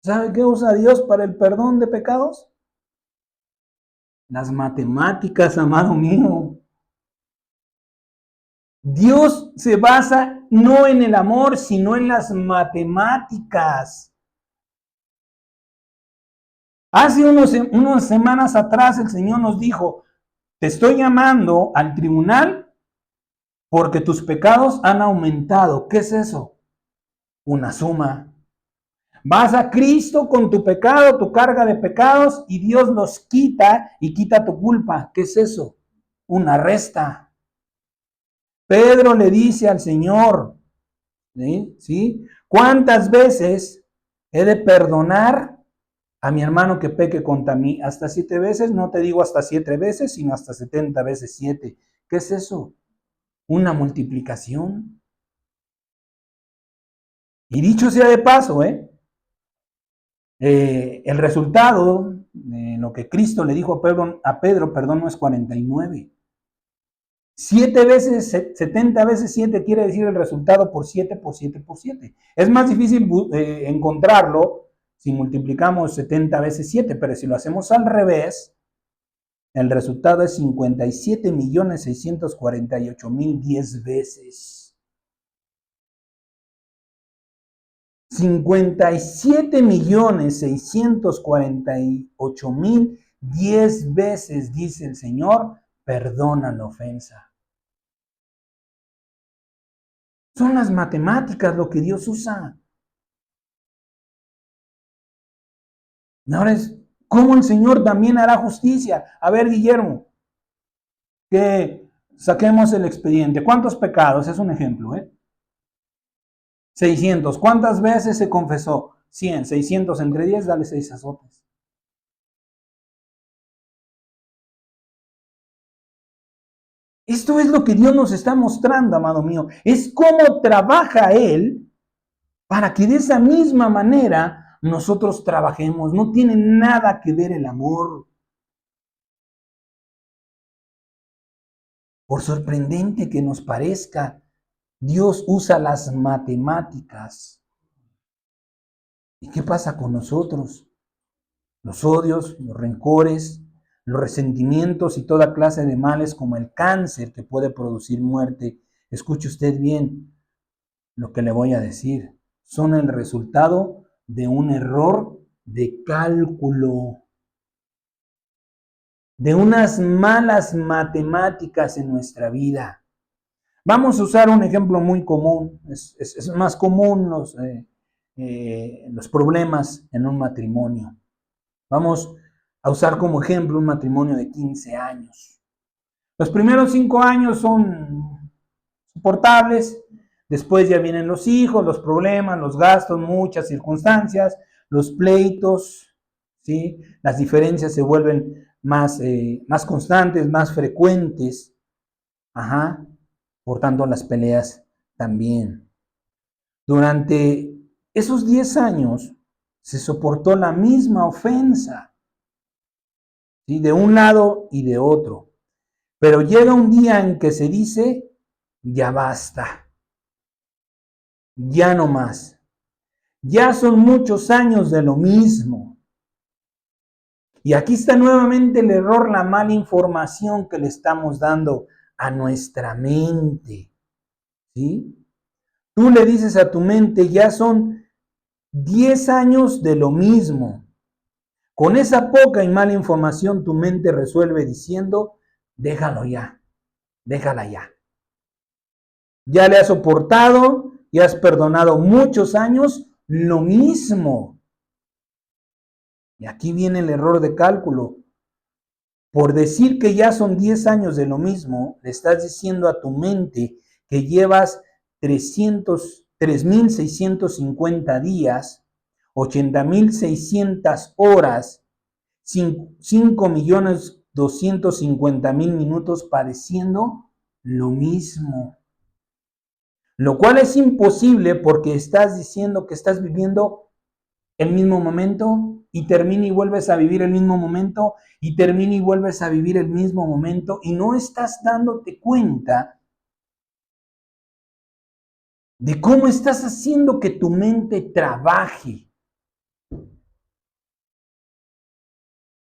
¿Sabe qué usa Dios para el perdón de pecados? Las matemáticas, amado mío. Dios se basa no en el amor, sino en las matemáticas. Hace unas semanas atrás el Señor nos dijo: te estoy llamando al tribunal porque tus pecados han aumentado. ¿Qué es eso? Una suma. Vas a Cristo con tu pecado, tu carga de pecados, y Dios los quita y quita tu culpa. ¿Qué es eso? Una resta. Pedro le dice al Señor, ¿sí? ¿Cuántas veces he de perdonar a mi hermano que peque contra mí? ¿Hasta 7 veces? No te digo hasta 7 veces, sino hasta 70 veces 7. ¿Qué es eso? Una multiplicación. Y dicho sea de paso, el resultado de lo que Cristo le dijo a Pedro, perdón, no es 49. 7 veces, 70 veces 7 quiere decir el resultado por 7, por 7, por 7. Es más difícil encontrarlo si multiplicamos 70 veces 7, pero si lo hacemos al revés, el resultado es 57.648.010 veces. 57.648.010 veces, dice el Señor, perdona la ofensa. Son las matemáticas lo que Dios usa. Ahora es cómo el Señor también hará justicia. A ver, Guillermo, que saquemos el expediente. ¿Cuántos pecados? Es un ejemplo, 600. ¿Cuántas veces se confesó? 100. 600 entre 10, dale 6 azotes. Esto es lo que Dios nos está mostrando, amado mío. Es cómo trabaja Él para que de esa misma manera nosotros trabajemos. No tiene nada que ver el amor. Por sorprendente que nos parezca, Dios usa las matemáticas. ¿Y qué pasa con nosotros? Los odios, los rencores, los resentimientos y toda clase de males como el cáncer que puede producir muerte. Escuche usted bien lo que le voy a decir. Son el resultado de un error de cálculo, de unas malas matemáticas en nuestra vida. Vamos a usar un ejemplo muy común. Es más común los problemas en un matrimonio. Vamos a usar como ejemplo un matrimonio de 15 años. Los primeros 5 años son soportables, después ya vienen los hijos, los problemas, los gastos, muchas circunstancias, los pleitos, ¿sí? Las diferencias se vuelven más constantes, más frecuentes, ajá. Por tanto, las peleas también. Durante esos 10 años se soportó la misma ofensa, ¿sí? De un lado y de otro. Pero llega un día en que se dice, ya basta, ya no más. Ya son muchos años de lo mismo. Y aquí está nuevamente el error, la mala información que le estamos dando a nuestra mente, ¿sí? Tú le dices a tu mente, ya son 10 años de lo mismo. Con esa poca y mala información tu mente resuelve diciendo, déjalo ya, déjala ya. Ya le has soportado y has perdonado muchos años lo mismo. Y aquí viene el error de cálculo. Por decir que ya son 10 años de lo mismo, le estás diciendo a tu mente que llevas 3,650 días, 80,600 horas, 5,250,000 minutos padeciendo lo mismo. Lo cual es imposible porque estás diciendo que estás viviendo el mismo momento y termina y vuelves a vivir el mismo momento y termina y vuelves a vivir el mismo momento y no estás dándote cuenta de cómo estás haciendo que tu mente trabaje.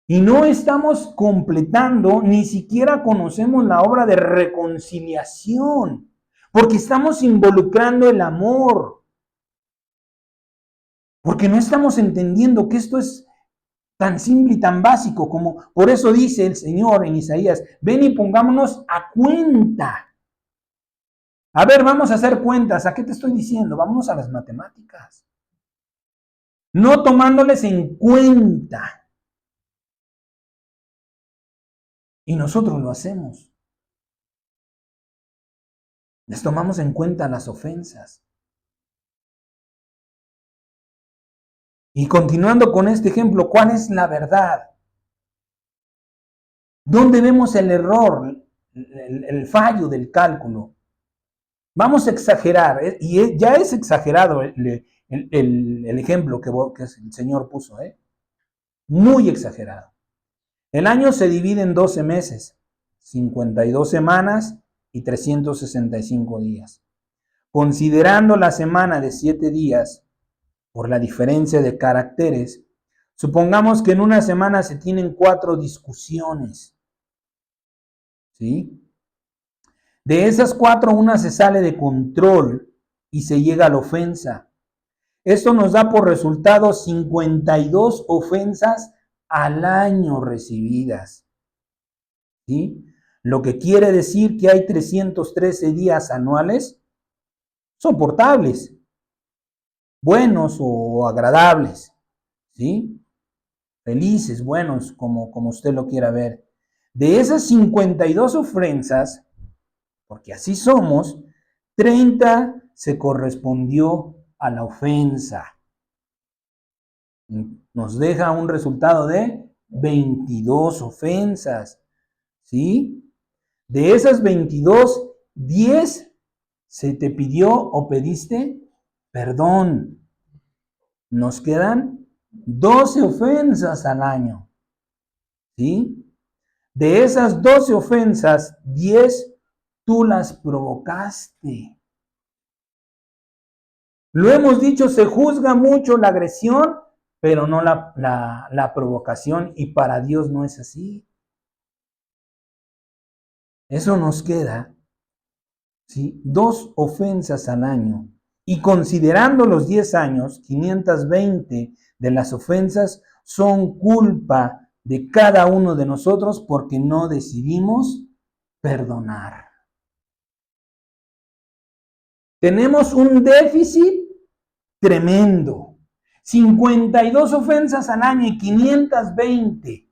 Y no estamos completando, ni siquiera conocemos la obra de reconciliación, porque estamos involucrando el amor, porque no estamos entendiendo que esto es tan simple y tan básico como, por eso dice el Señor en Isaías, ven y pongámonos a cuenta. A ver, vamos a hacer cuentas. ¿A qué te estoy diciendo? Vámonos a las matemáticas. No tomándoles en cuenta. Y nosotros lo hacemos. Les tomamos en cuenta las ofensas. Y continuando con este ejemplo, ¿cuál es la verdad? ¿Dónde vemos el error, el fallo del cálculo? Vamos a exagerar, y ya es exagerado el ejemplo que el Señor puso, muy exagerado. El año se divide en 12 meses, 52 semanas y 365 días. Considerando la semana de 7 días, por la diferencia de caracteres, supongamos que en una semana se tienen 4 discusiones, ¿sí? De esas 4, una se sale de control y se llega a la ofensa. Esto nos da por resultado 52 ofensas al año recibidas, ¿sí? Lo que quiere decir que hay 313 días anuales soportables, buenos o agradables, ¿sí? Felices, buenos, como usted lo quiera ver. De esas 52 ofensas, porque así somos, 30 se correspondió a la ofensa. Nos deja un resultado de 22 ofensas, ¿sí? De esas 22, 10 se te pidió o pediste perdón. Nos quedan 12 ofensas al año, ¿sí? De esas 12 ofensas, 10 tú las provocaste. Lo hemos dicho, se juzga mucho la agresión, pero no la provocación, y para Dios no es así. Eso nos queda, ¿sí? 2 ofensas al año. Y considerando los 10 años, 520 de las ofensas son culpa de cada uno de nosotros porque no decidimos perdonar. Tenemos un déficit tremendo. 52 ofensas al año y 520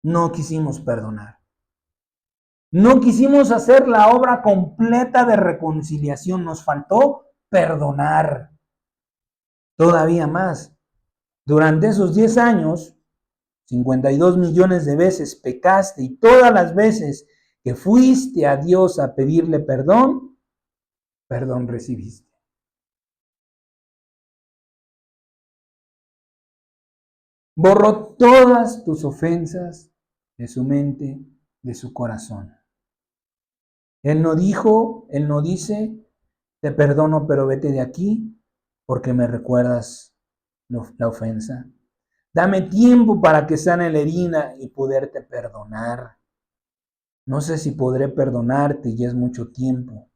no quisimos perdonar. No quisimos hacer la obra completa de reconciliación. Nos faltó perdonar. Todavía más. Durante esos 10 años, 52 millones de veces pecaste y todas las veces que fuiste a Dios a pedirle perdón, perdón recibiste. Borró todas tus ofensas de su mente, de su corazón. Él no dijo, Él no dice, te perdono, pero vete de aquí porque me recuerdas la ofensa. Dame tiempo para que sane la herida y poderte perdonar. No sé si podré perdonarte, ya es mucho tiempo.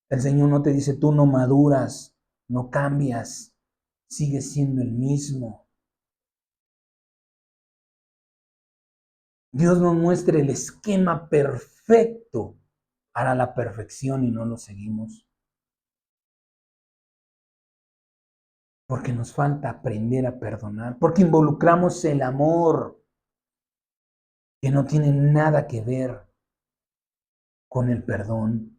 El Señor no te dice, tú no maduras, no cambias, sigues siendo el mismo. Dios nos muestra el esquema perfecto para la perfección y no lo seguimos. Porque nos falta aprender a perdonar, porque involucramos el amor, que no tiene nada que ver con el perdón.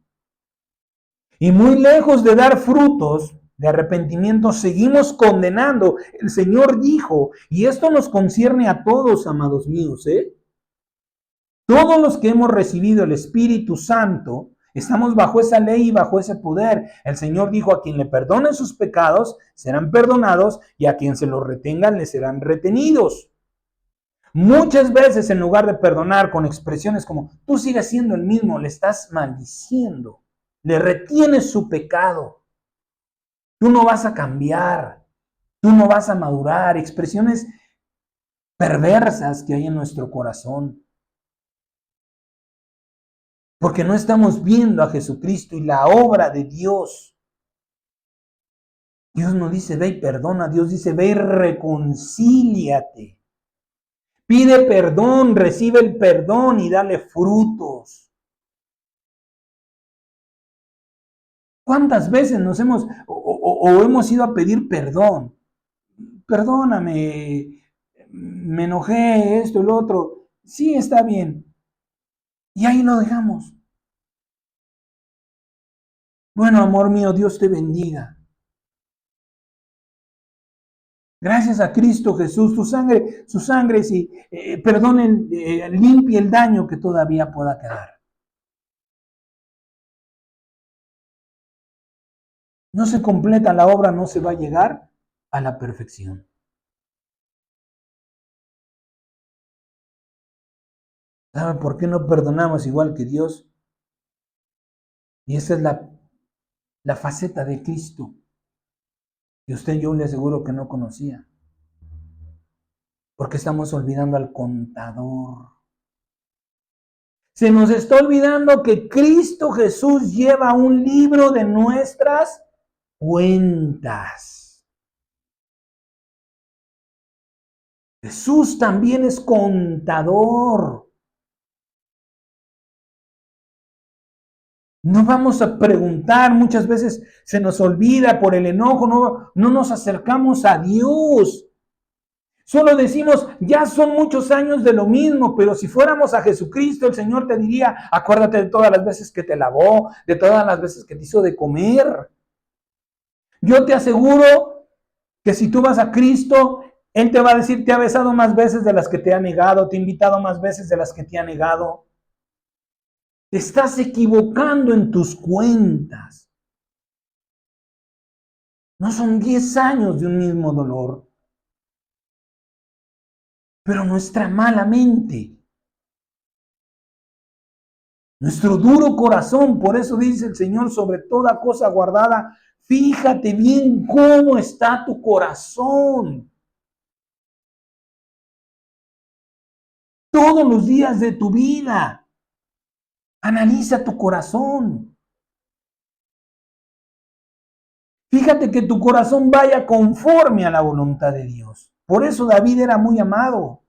Y muy lejos de dar frutos de arrepentimiento, seguimos condenando. El Señor dijo, y esto nos concierne a todos, amados míos, todos los que hemos recibido el Espíritu Santo, estamos bajo esa ley y bajo ese poder. El Señor dijo, a quien le perdonen sus pecados, serán perdonados, y a quien se los retengan, le serán retenidos. Muchas veces, en lugar de perdonar con expresiones como, tú sigues siendo el mismo, le estás maldiciendo, le retienes su pecado. Tú no vas a cambiar, tú no vas a madurar, expresiones perversas que hay en nuestro corazón. Porque no estamos viendo a Jesucristo y la obra de Dios. Dios no dice ve y perdona, Dios dice ve y reconcíliate. Pide perdón, recibe el perdón y dale frutos. ¿Cuántas veces nos hemos o hemos ido a pedir perdón? Perdóname, me enojé, esto, el otro. Sí, está bien. Y ahí lo dejamos. Bueno, amor mío, Dios te bendiga. Gracias a Cristo Jesús, su sangre, sí, perdonen, limpie el daño que todavía pueda quedar. No se completa la obra, no se va a llegar a la perfección. ¿Sabe por qué no perdonamos igual que Dios? Y esa es la faceta de Cristo que usted yo le aseguro que no conocía. Porque estamos olvidando al contador. Se nos está olvidando que Cristo Jesús lleva un libro de nuestras cuentas. Jesús también es contador. No vamos a preguntar, muchas veces se nos olvida por el enojo, no nos acercamos a Dios. Solo decimos, ya son muchos años de lo mismo, pero si fuéramos a Jesucristo, el Señor te diría, acuérdate de todas las veces que te lavó, de todas las veces que te hizo de comer. Yo te aseguro que si tú vas a Cristo, Él te va a decir, te ha besado más veces de las que te ha negado, te ha invitado más veces de las que te ha negado. Te estás equivocando en tus cuentas. No son 10 años de un mismo dolor. Pero nuestra mala mente Nuestro duro corazón, por eso dice el Señor, sobre toda cosa guardada, fíjate bien cómo está tu corazón. Todos los días de tu vida, analiza tu corazón. Fíjate que tu corazón vaya conforme a la voluntad de Dios. Por eso David era muy amado,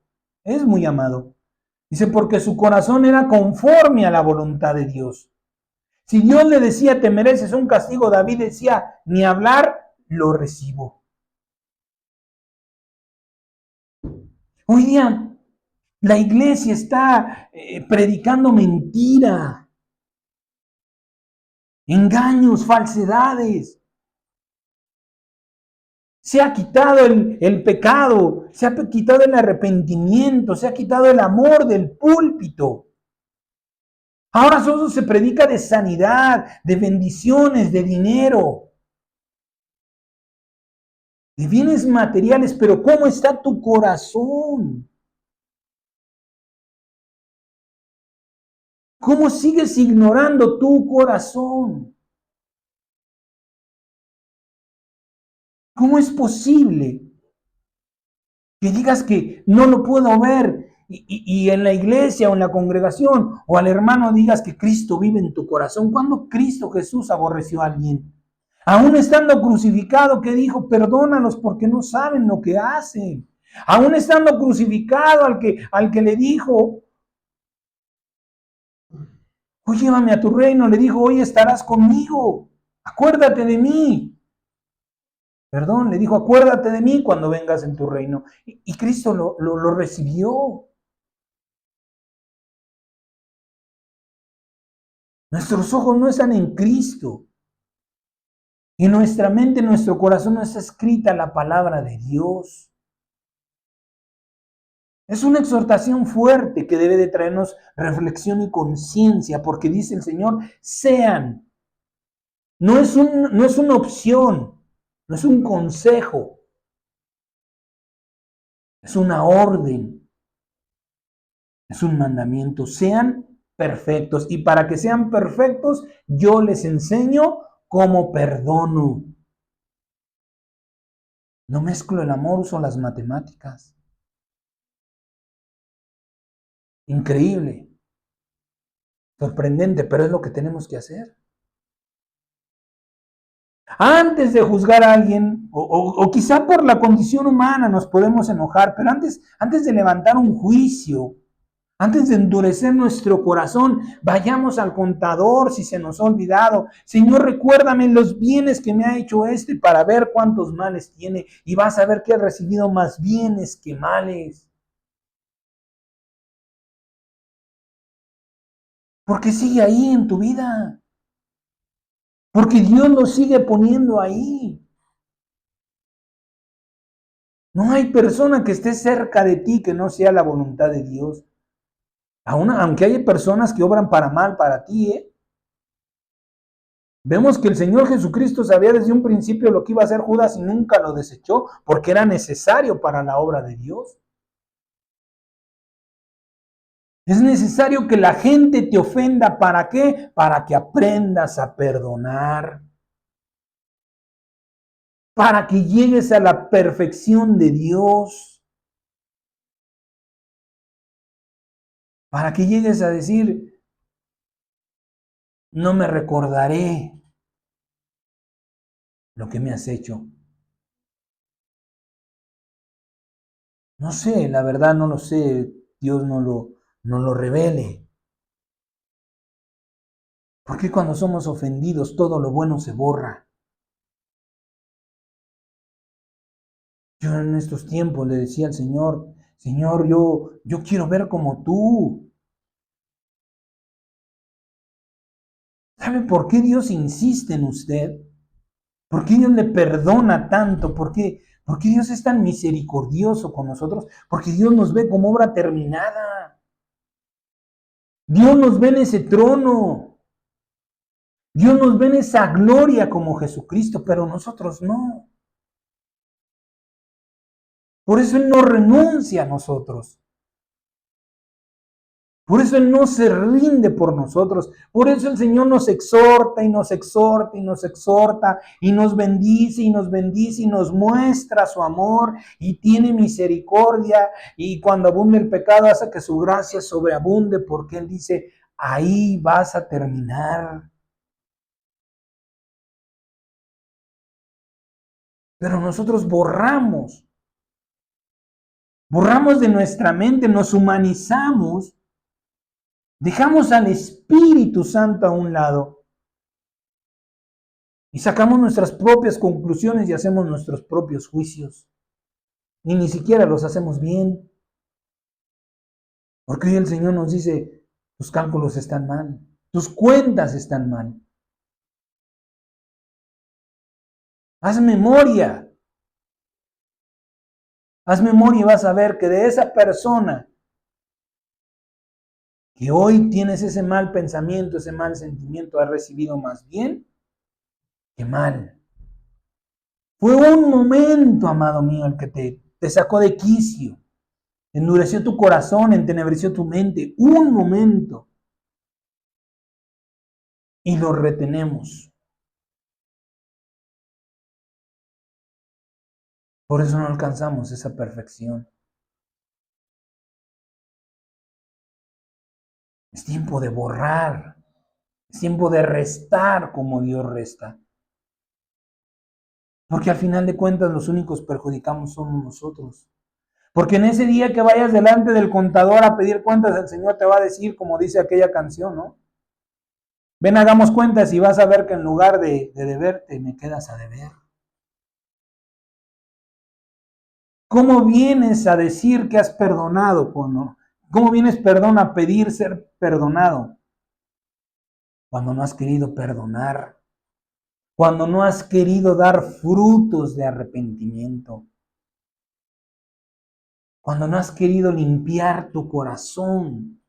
es muy amado. Dice, porque su corazón era conforme a la voluntad de Dios. Si Dios le decía, te mereces un castigo, David decía, ni hablar, lo recibo. Hoy día la iglesia está predicando mentira, engaños, falsedades. Se ha quitado el pecado, se ha quitado el arrepentimiento, se ha quitado el amor del púlpito. Ahora solo se predica de sanidad, de bendiciones, de dinero, de bienes materiales, pero ¿cómo está tu corazón? ¿Cómo sigues ignorando tu corazón? ¿Cómo es posible que digas que no lo puedo ver y en la iglesia o en la congregación o al hermano digas que Cristo vive en tu corazón? ¿Cuándo Cristo Jesús aborreció a alguien? Aún estando crucificado, que dijo, perdónalos porque no saben lo que hacen. Aún estando crucificado, al que le dijo, hoy llévame a tu reino, le dijo, hoy estarás conmigo, acuérdate de mí. Perdón, le dijo, acuérdate de mí cuando vengas en tu reino. Y Cristo lo recibió. Nuestros ojos no están en Cristo. En nuestra mente, en nuestro corazón no está escrita la palabra de Dios. Es una exhortación fuerte que debe de traernos reflexión y conciencia, porque dice el Señor, sean. No es una opción, no es un consejo, es una orden, es un mandamiento. Sean perfectos. Y para que sean perfectos, yo les enseño cómo perdono. No mezclo el amor, uso las matemáticas. Increíble, sorprendente, pero es lo que tenemos que hacer. Antes de juzgar a alguien, o quizá por la condición humana nos podemos enojar, pero antes de levantar un juicio, antes de endurecer nuestro corazón, vayamos al contador si se nos ha olvidado. Señor, recuérdame los bienes que me ha hecho este para ver cuántos males tiene. Y vas a ver que he recibido más bienes que males. Porque sigue ahí en tu vida. Porque Dios lo sigue poniendo ahí. No hay persona que esté cerca de ti que no sea la voluntad de Dios. Aunque hay personas que obran para mal para ti, ¿eh? Vemos que el Señor Jesucristo sabía desde un principio lo que iba a hacer Judas y nunca lo desechó porque era necesario para la obra de Dios. Es necesario que la gente te ofenda. ¿Para qué? Para que aprendas a perdonar. Para que llegues a la perfección de Dios. Para que llegues a decir, no me recordaré lo que me has hecho. No sé, la verdad no lo sé. Dios no lo revele. Porque cuando somos ofendidos todo lo bueno se borra. Yo en estos tiempos le decía al Señor, Señor, yo quiero ver como tú. ¿Sabe por qué Dios insiste en usted? ¿Por qué Dios le perdona tanto? ¿Por qué Dios es tan misericordioso con nosotros? Porque Dios nos ve como obra terminada. Dios nos ve en ese trono. Dios nos ve en esa gloria como Jesucristo, pero nosotros no. Por eso Él no renuncia a nosotros. Por eso Él no se rinde por nosotros. Por eso el Señor nos exhorta y nos exhorta y nos exhorta y nos bendice y nos bendice y nos muestra su amor y tiene misericordia. Y cuando abunde el pecado hace que su gracia sobreabunde, porque Él dice, ahí vas a terminar. Pero nosotros borramos de nuestra mente, nos humanizamos, dejamos al Espíritu Santo a un lado y sacamos nuestras propias conclusiones y hacemos nuestros propios juicios. Y ni siquiera los hacemos bien. Porque hoy el Señor nos dice, tus cálculos están mal, tus cuentas están mal. Haz memoria. Haz memoria y vas a ver que de esa persona que hoy tienes ese mal pensamiento, ese mal sentimiento, has recibido más bien que mal. Fue un momento, amado mío, el que te sacó de quicio, endureció tu corazón, entenebreció tu mente. Un momento. Y lo retenemos. Por eso no alcanzamos esa perfección. Es tiempo de borrar. Es tiempo de restar como Dios resta. Porque al final de cuentas los únicos perjudicados somos nosotros. Porque en ese día que vayas delante del contador a pedir cuentas, el Señor te va a decir, como dice aquella canción, ¿no? Ven, hagamos cuentas y vas a ver que en lugar de deberte, me quedas a deber. ¿Cómo vienes a decir que has perdonado? ¿Cómo vienes, perdón, a pedir ser perdonado? Cuando no has querido perdonar. Cuando no has querido dar frutos de arrepentimiento. Cuando no has querido limpiar tu corazón.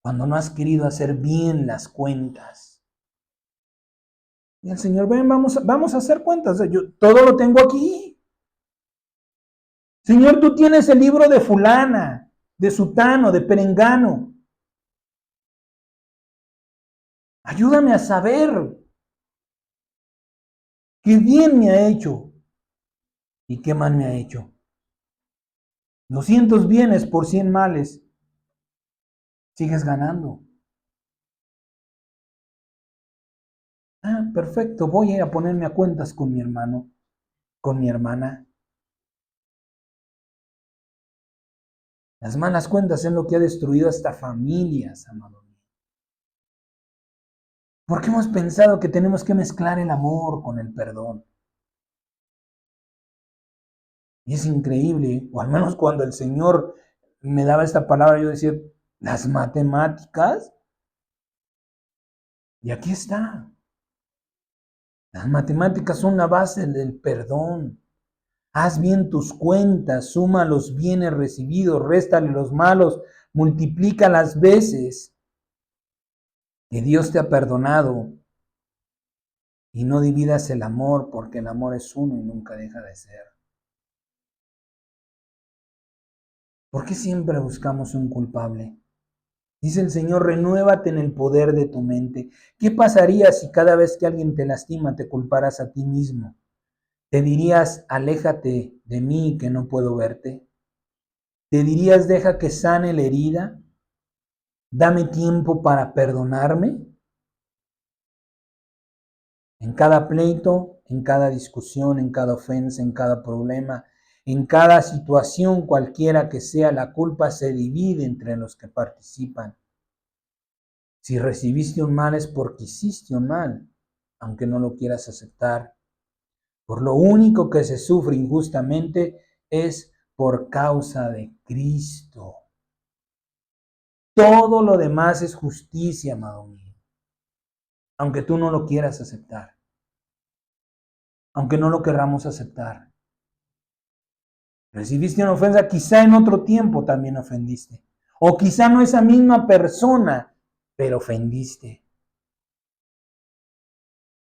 Cuando no has querido hacer bien las cuentas. Y el Señor, ven, vamos a hacer cuentas. Yo todo lo tengo aquí. Señor, tú tienes el libro de fulana, de sutano, de perengano. Ayúdame a saber qué bien me ha hecho y qué mal me ha hecho. 200 bienes por 100 males. Sigues ganando. Ah, perfecto, voy a ponerme a cuentas con mi hermano, con mi hermana. Las malas cuentas es lo que ha destruido hasta familias, amado mío. Porque hemos pensado que tenemos que mezclar el amor con el perdón. Y es increíble, o al menos cuando el Señor me daba esta palabra, yo decía, las matemáticas, y aquí está. Las matemáticas son la base del perdón. Haz bien tus cuentas, suma los bienes recibidos, réstale los malos, multiplica las veces que Dios te ha perdonado y no dividas el amor, porque el amor es uno y nunca deja de ser. ¿Por qué siempre buscamos un culpable? Dice el Señor, renuévate en el poder de tu mente. ¿Qué pasaría si cada vez que alguien te lastima te culparas a ti mismo? ¿Te dirías, aléjate de mí que no puedo verte? ¿Te dirías, deja que sane la herida? Dame tiempo para perdonarme. En cada pleito, en cada discusión, en cada ofensa, en cada problema, en cada situación cualquiera que sea, la culpa se divide entre los que participan. Si recibiste un mal es porque hiciste un mal, aunque no lo quieras aceptar. Por lo único que se sufre injustamente es por causa de Cristo. Todo lo demás es justicia, amado mío, aunque tú no lo quieras aceptar, aunque no lo querramos aceptar. Recibiste una ofensa, quizá en otro tiempo también ofendiste. O quizá no esa misma persona, pero ofendiste.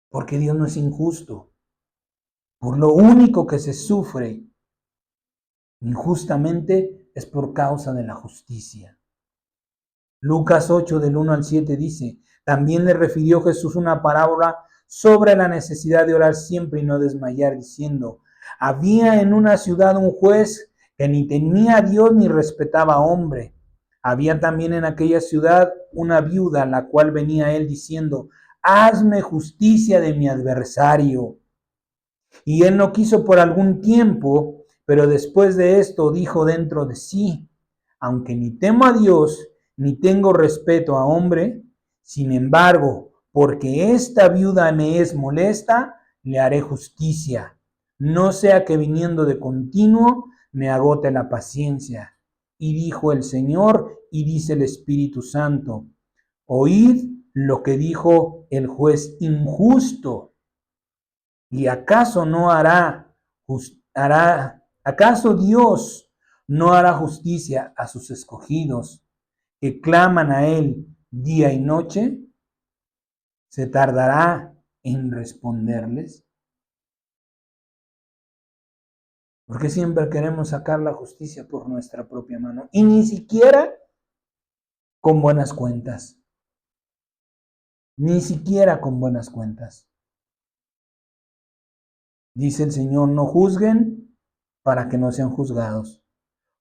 Porque Dios no es injusto. Por lo único que se sufre injustamente es por causa de la justicia. Lucas 8 del 1 al 7 dice, también le refirió Jesús una parábola sobre la necesidad de orar siempre y no desmayar, diciendo, había en una ciudad un juez que ni temía a Dios ni respetaba a hombre. Había también en aquella ciudad una viuda, la cual venía a él diciendo, hazme justicia de mi adversario. Y él no quiso por algún tiempo, pero después de esto dijo dentro de sí, aunque ni temo a Dios, ni tengo respeto a hombre, sin embargo, porque esta viuda me es molesta, le haré justicia, no sea que viniendo de continuo me agote la paciencia. Y dijo el Señor, y dice el Espíritu Santo, oíd lo que dijo el juez injusto. ¿Y acaso no acaso Dios no hará justicia a sus escogidos que claman a Él día y noche? ¿Se tardará en responderles? Porque siempre queremos sacar la justicia por nuestra propia mano y ni siquiera con buenas cuentas. Ni siquiera con buenas cuentas. Dice el Señor, no juzguen para que no sean juzgados.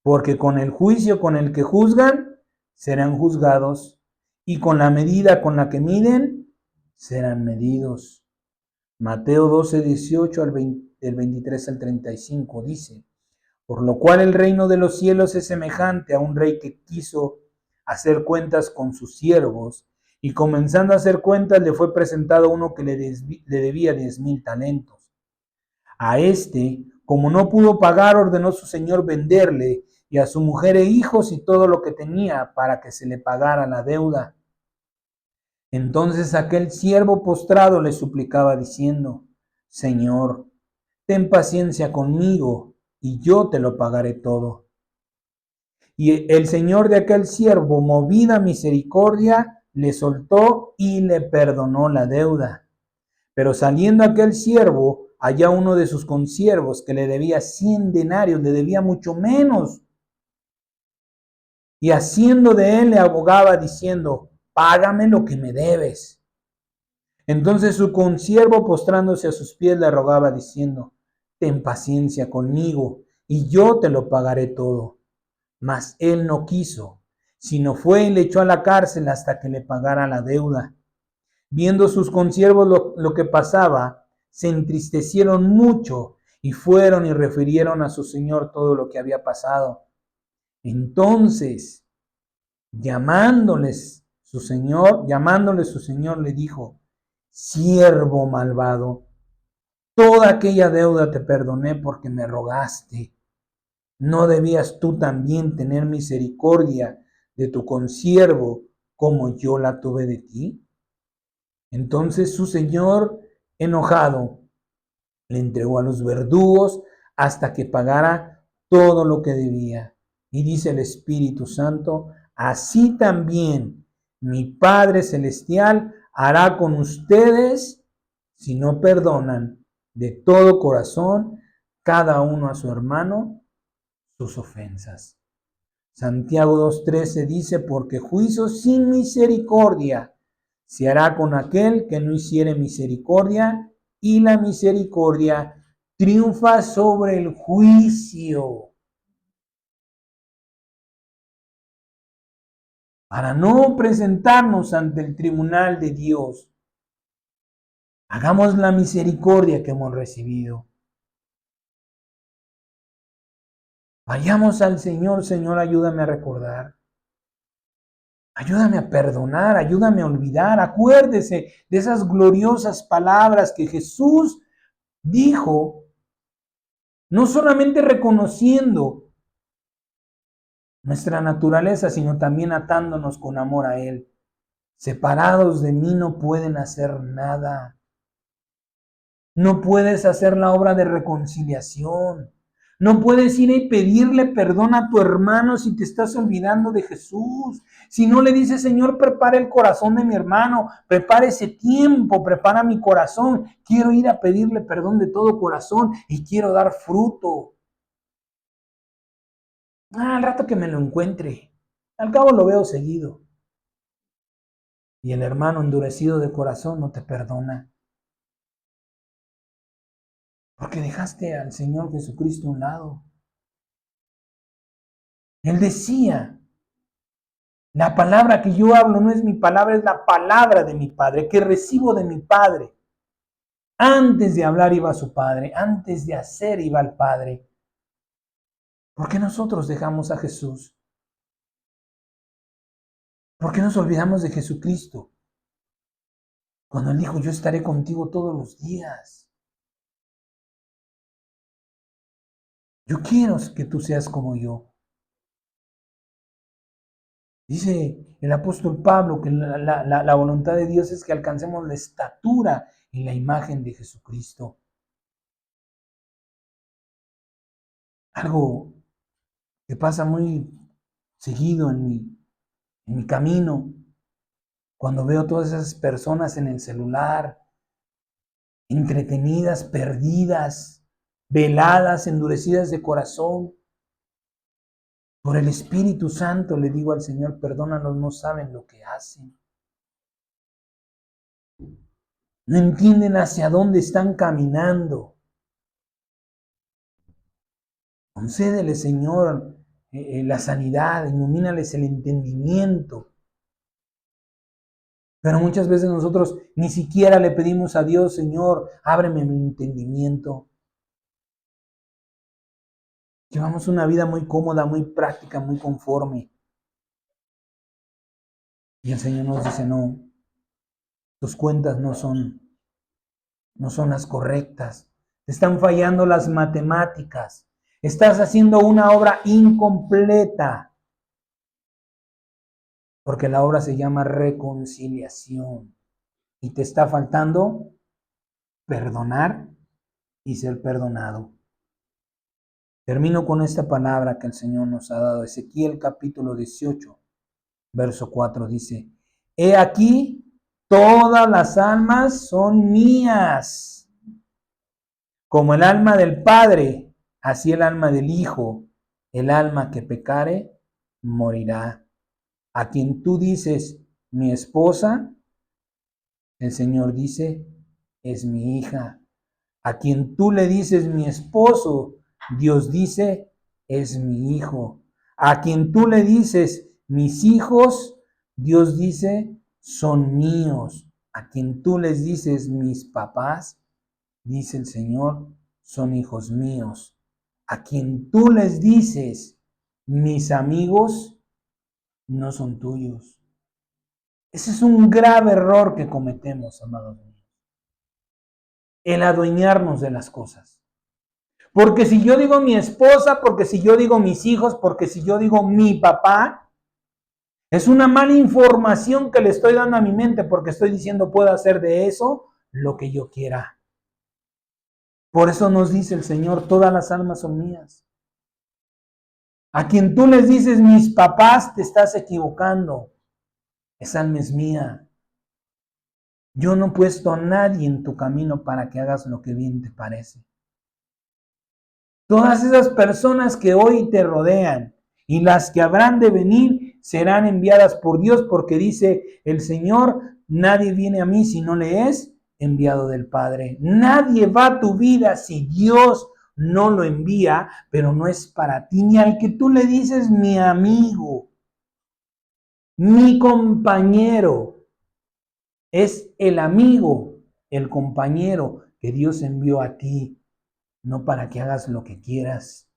Porque con el juicio con el que juzgan, serán juzgados, y con la medida con la que miden, serán medidos. Mateo 12, 18 del 23 al 35 dice, por lo cual el reino de los cielos es semejante a un rey que quiso hacer cuentas con sus siervos, y comenzando a hacer cuentas le fue presentado uno que le debía 10,000 talentos. A este, como no pudo pagar, ordenó su señor venderle y a su mujer e hijos y todo lo que tenía para que se le pagara la deuda. Entonces aquel siervo postrado le suplicaba diciendo, Señor, ten paciencia conmigo y yo te lo pagaré todo. Y el señor de aquel siervo, movida misericordia, le soltó y le perdonó la deuda. Pero saliendo aquel siervo, allá uno de sus consiervos que le debía 100 denarios, le debía mucho menos. Y haciendo de él le abogaba diciendo, págame lo que me debes. Entonces su consiervo postrándose a sus pies le rogaba diciendo, ten paciencia conmigo y yo te lo pagaré todo. Mas él no quiso, sino fue y le echó a la cárcel hasta que le pagara la deuda. Viendo sus consiervos lo que pasaba, se entristecieron mucho y fueron y refirieron a su señor todo lo que había pasado. Entonces, llamándole su señor, le dijo, siervo malvado, toda aquella deuda te perdoné porque me rogaste. ¿No debías tú también tener misericordia de tu consiervo como yo la tuve de ti? Entonces su señor, enojado, le entregó a los verdugos hasta que pagara todo lo que debía. Y dice el Espíritu Santo, así también mi Padre Celestial hará con ustedes si no perdonan de todo corazón cada uno a su hermano sus ofensas. Santiago 2:13 dice, porque juicio sin misericordia se hará con aquel que no hiciere misericordia, y la misericordia triunfa sobre el juicio. Para no presentarnos ante el tribunal de Dios, hagamos la misericordia que hemos recibido. Vayamos al Señor, Señor, ayúdame a recordar. Ayúdame a perdonar, ayúdame a olvidar. Acuérdese de esas gloriosas palabras que Jesús dijo, no solamente reconociendo nuestra naturaleza, sino también atándonos con amor a Él. Separados de mí no pueden hacer nada. No puedes hacer la obra de reconciliación. No puedes ir y pedirle perdón a tu hermano si te estás olvidando de Jesús. Si no le dices, Señor, prepara el corazón de mi hermano, prepara ese tiempo, prepara mi corazón. Quiero ir a pedirle perdón de todo corazón y quiero dar fruto. Al rato que me lo encuentre. Al cabo lo veo seguido. Y el hermano endurecido de corazón no te perdona. Porque dejaste al Señor Jesucristo a un lado. Él decía, la palabra que yo hablo no es mi palabra, es la palabra de mi Padre, que recibo de mi Padre. Antes de hablar iba a su Padre, antes de hacer iba al Padre. ¿Por qué nosotros dejamos a Jesús? ¿Por qué nos olvidamos de Jesucristo? Cuando Él dijo, yo estaré contigo todos los días. Yo quiero que tú seas como yo. Dice el apóstol Pablo que la voluntad de Dios es que alcancemos la estatura y la imagen de Jesucristo. Algo que pasa muy seguido en mi camino, cuando veo todas esas personas en el celular, entretenidas, perdidas, veladas, endurecidas de corazón. Por el Espíritu Santo le digo al Señor, perdónalos, no saben lo que hacen. No entienden hacia dónde están caminando. Concédele, Señor, la sanidad, ilumínales el entendimiento. Pero muchas veces nosotros ni siquiera le pedimos a Dios, Señor, ábreme mi entendimiento. Llevamos una vida muy cómoda, muy práctica, muy conforme. Y el Señor nos dice, no, tus cuentas no son las correctas. Te están fallando las matemáticas. Estás haciendo una obra incompleta. Porque la obra se llama reconciliación. Y te está faltando perdonar y ser perdonado. Termino con esta palabra que el Señor nos ha dado. Ezequiel capítulo 18, verso 4 dice, he aquí, todas las almas son mías. Como el alma del Padre, así el alma del Hijo, el alma que pecare, morirá. A quien tú dices, mi esposa, el Señor dice, es mi hija. A quien tú le dices, mi esposo, Dios dice, es mi hijo. A quien tú le dices, mis hijos, Dios dice, son míos. A quien tú les dices, mis papás, dice el Señor, son hijos míos. A quien tú les dices, mis amigos, no son tuyos. Ese es un grave error que cometemos, amados míos. El adueñarnos de las cosas. Porque si yo digo mi esposa, porque si yo digo mis hijos, porque si yo digo mi papá, es una mala información que le estoy dando a mi mente porque estoy diciendo puedo hacer de eso lo que yo quiera. Por eso nos dice el Señor, todas las almas son mías. A quien tú les dices mis papás, te estás equivocando. Esa alma es mía. Yo no he puesto a nadie en tu camino para que hagas lo que bien te parece. Todas esas personas que hoy te rodean y las que habrán de venir serán enviadas por Dios porque dice el Señor, nadie viene a mí si no le es enviado del Padre. Nadie va a tu vida si Dios no lo envía, pero no es para ti, ni al que tú le dices mi amigo, mi compañero. Es el amigo, el compañero que Dios envió a ti, no para que hagas lo que quieras.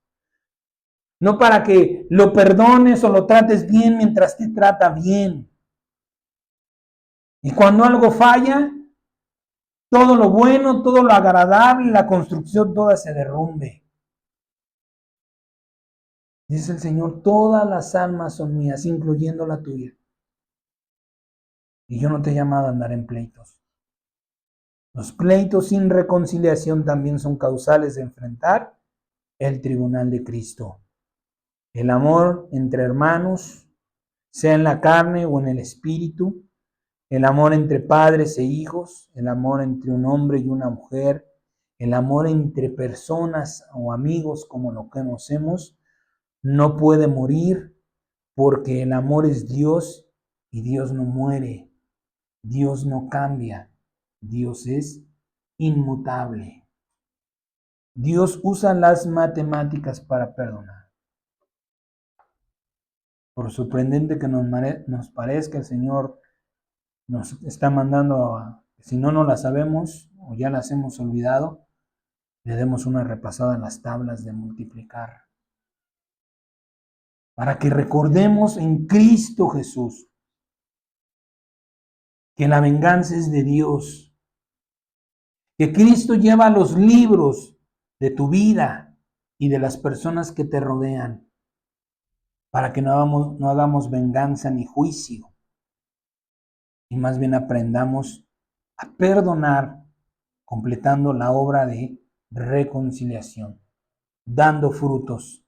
No para que lo perdones o lo trates bien mientras te trata bien. Y cuando algo falla, todo lo bueno, todo lo agradable, la construcción toda se derrumbe. Dice el Señor, todas las almas son mías, incluyendo la tuya. Y yo no te he llamado a andar en pleitos. Los pleitos sin reconciliación también son causales de enfrentar el tribunal de Cristo. El amor entre hermanos, sea en la carne o en el espíritu, el amor entre padres e hijos, el amor entre un hombre y una mujer, el amor entre personas o amigos como lo conocemos, no puede morir porque el amor es Dios y Dios no muere. Dios no cambia. Dios es inmutable. Dios usa las matemáticas para perdonar. Por sorprendente que nos parezca, el Señor nos está mandando, si no nos las sabemos o ya las hemos olvidado, le demos una repasada en las tablas de multiplicar. Para que recordemos en Cristo Jesús que la venganza es de Dios, que Cristo lleva los libros de tu vida y de las personas que te rodean, para que no hagamos venganza ni juicio, y más bien aprendamos a perdonar, completando la obra de reconciliación, dando frutos,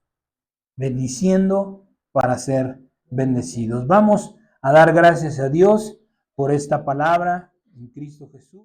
bendiciendo para ser bendecidos. Vamos a dar gracias a Dios por esta palabra en Cristo Jesús.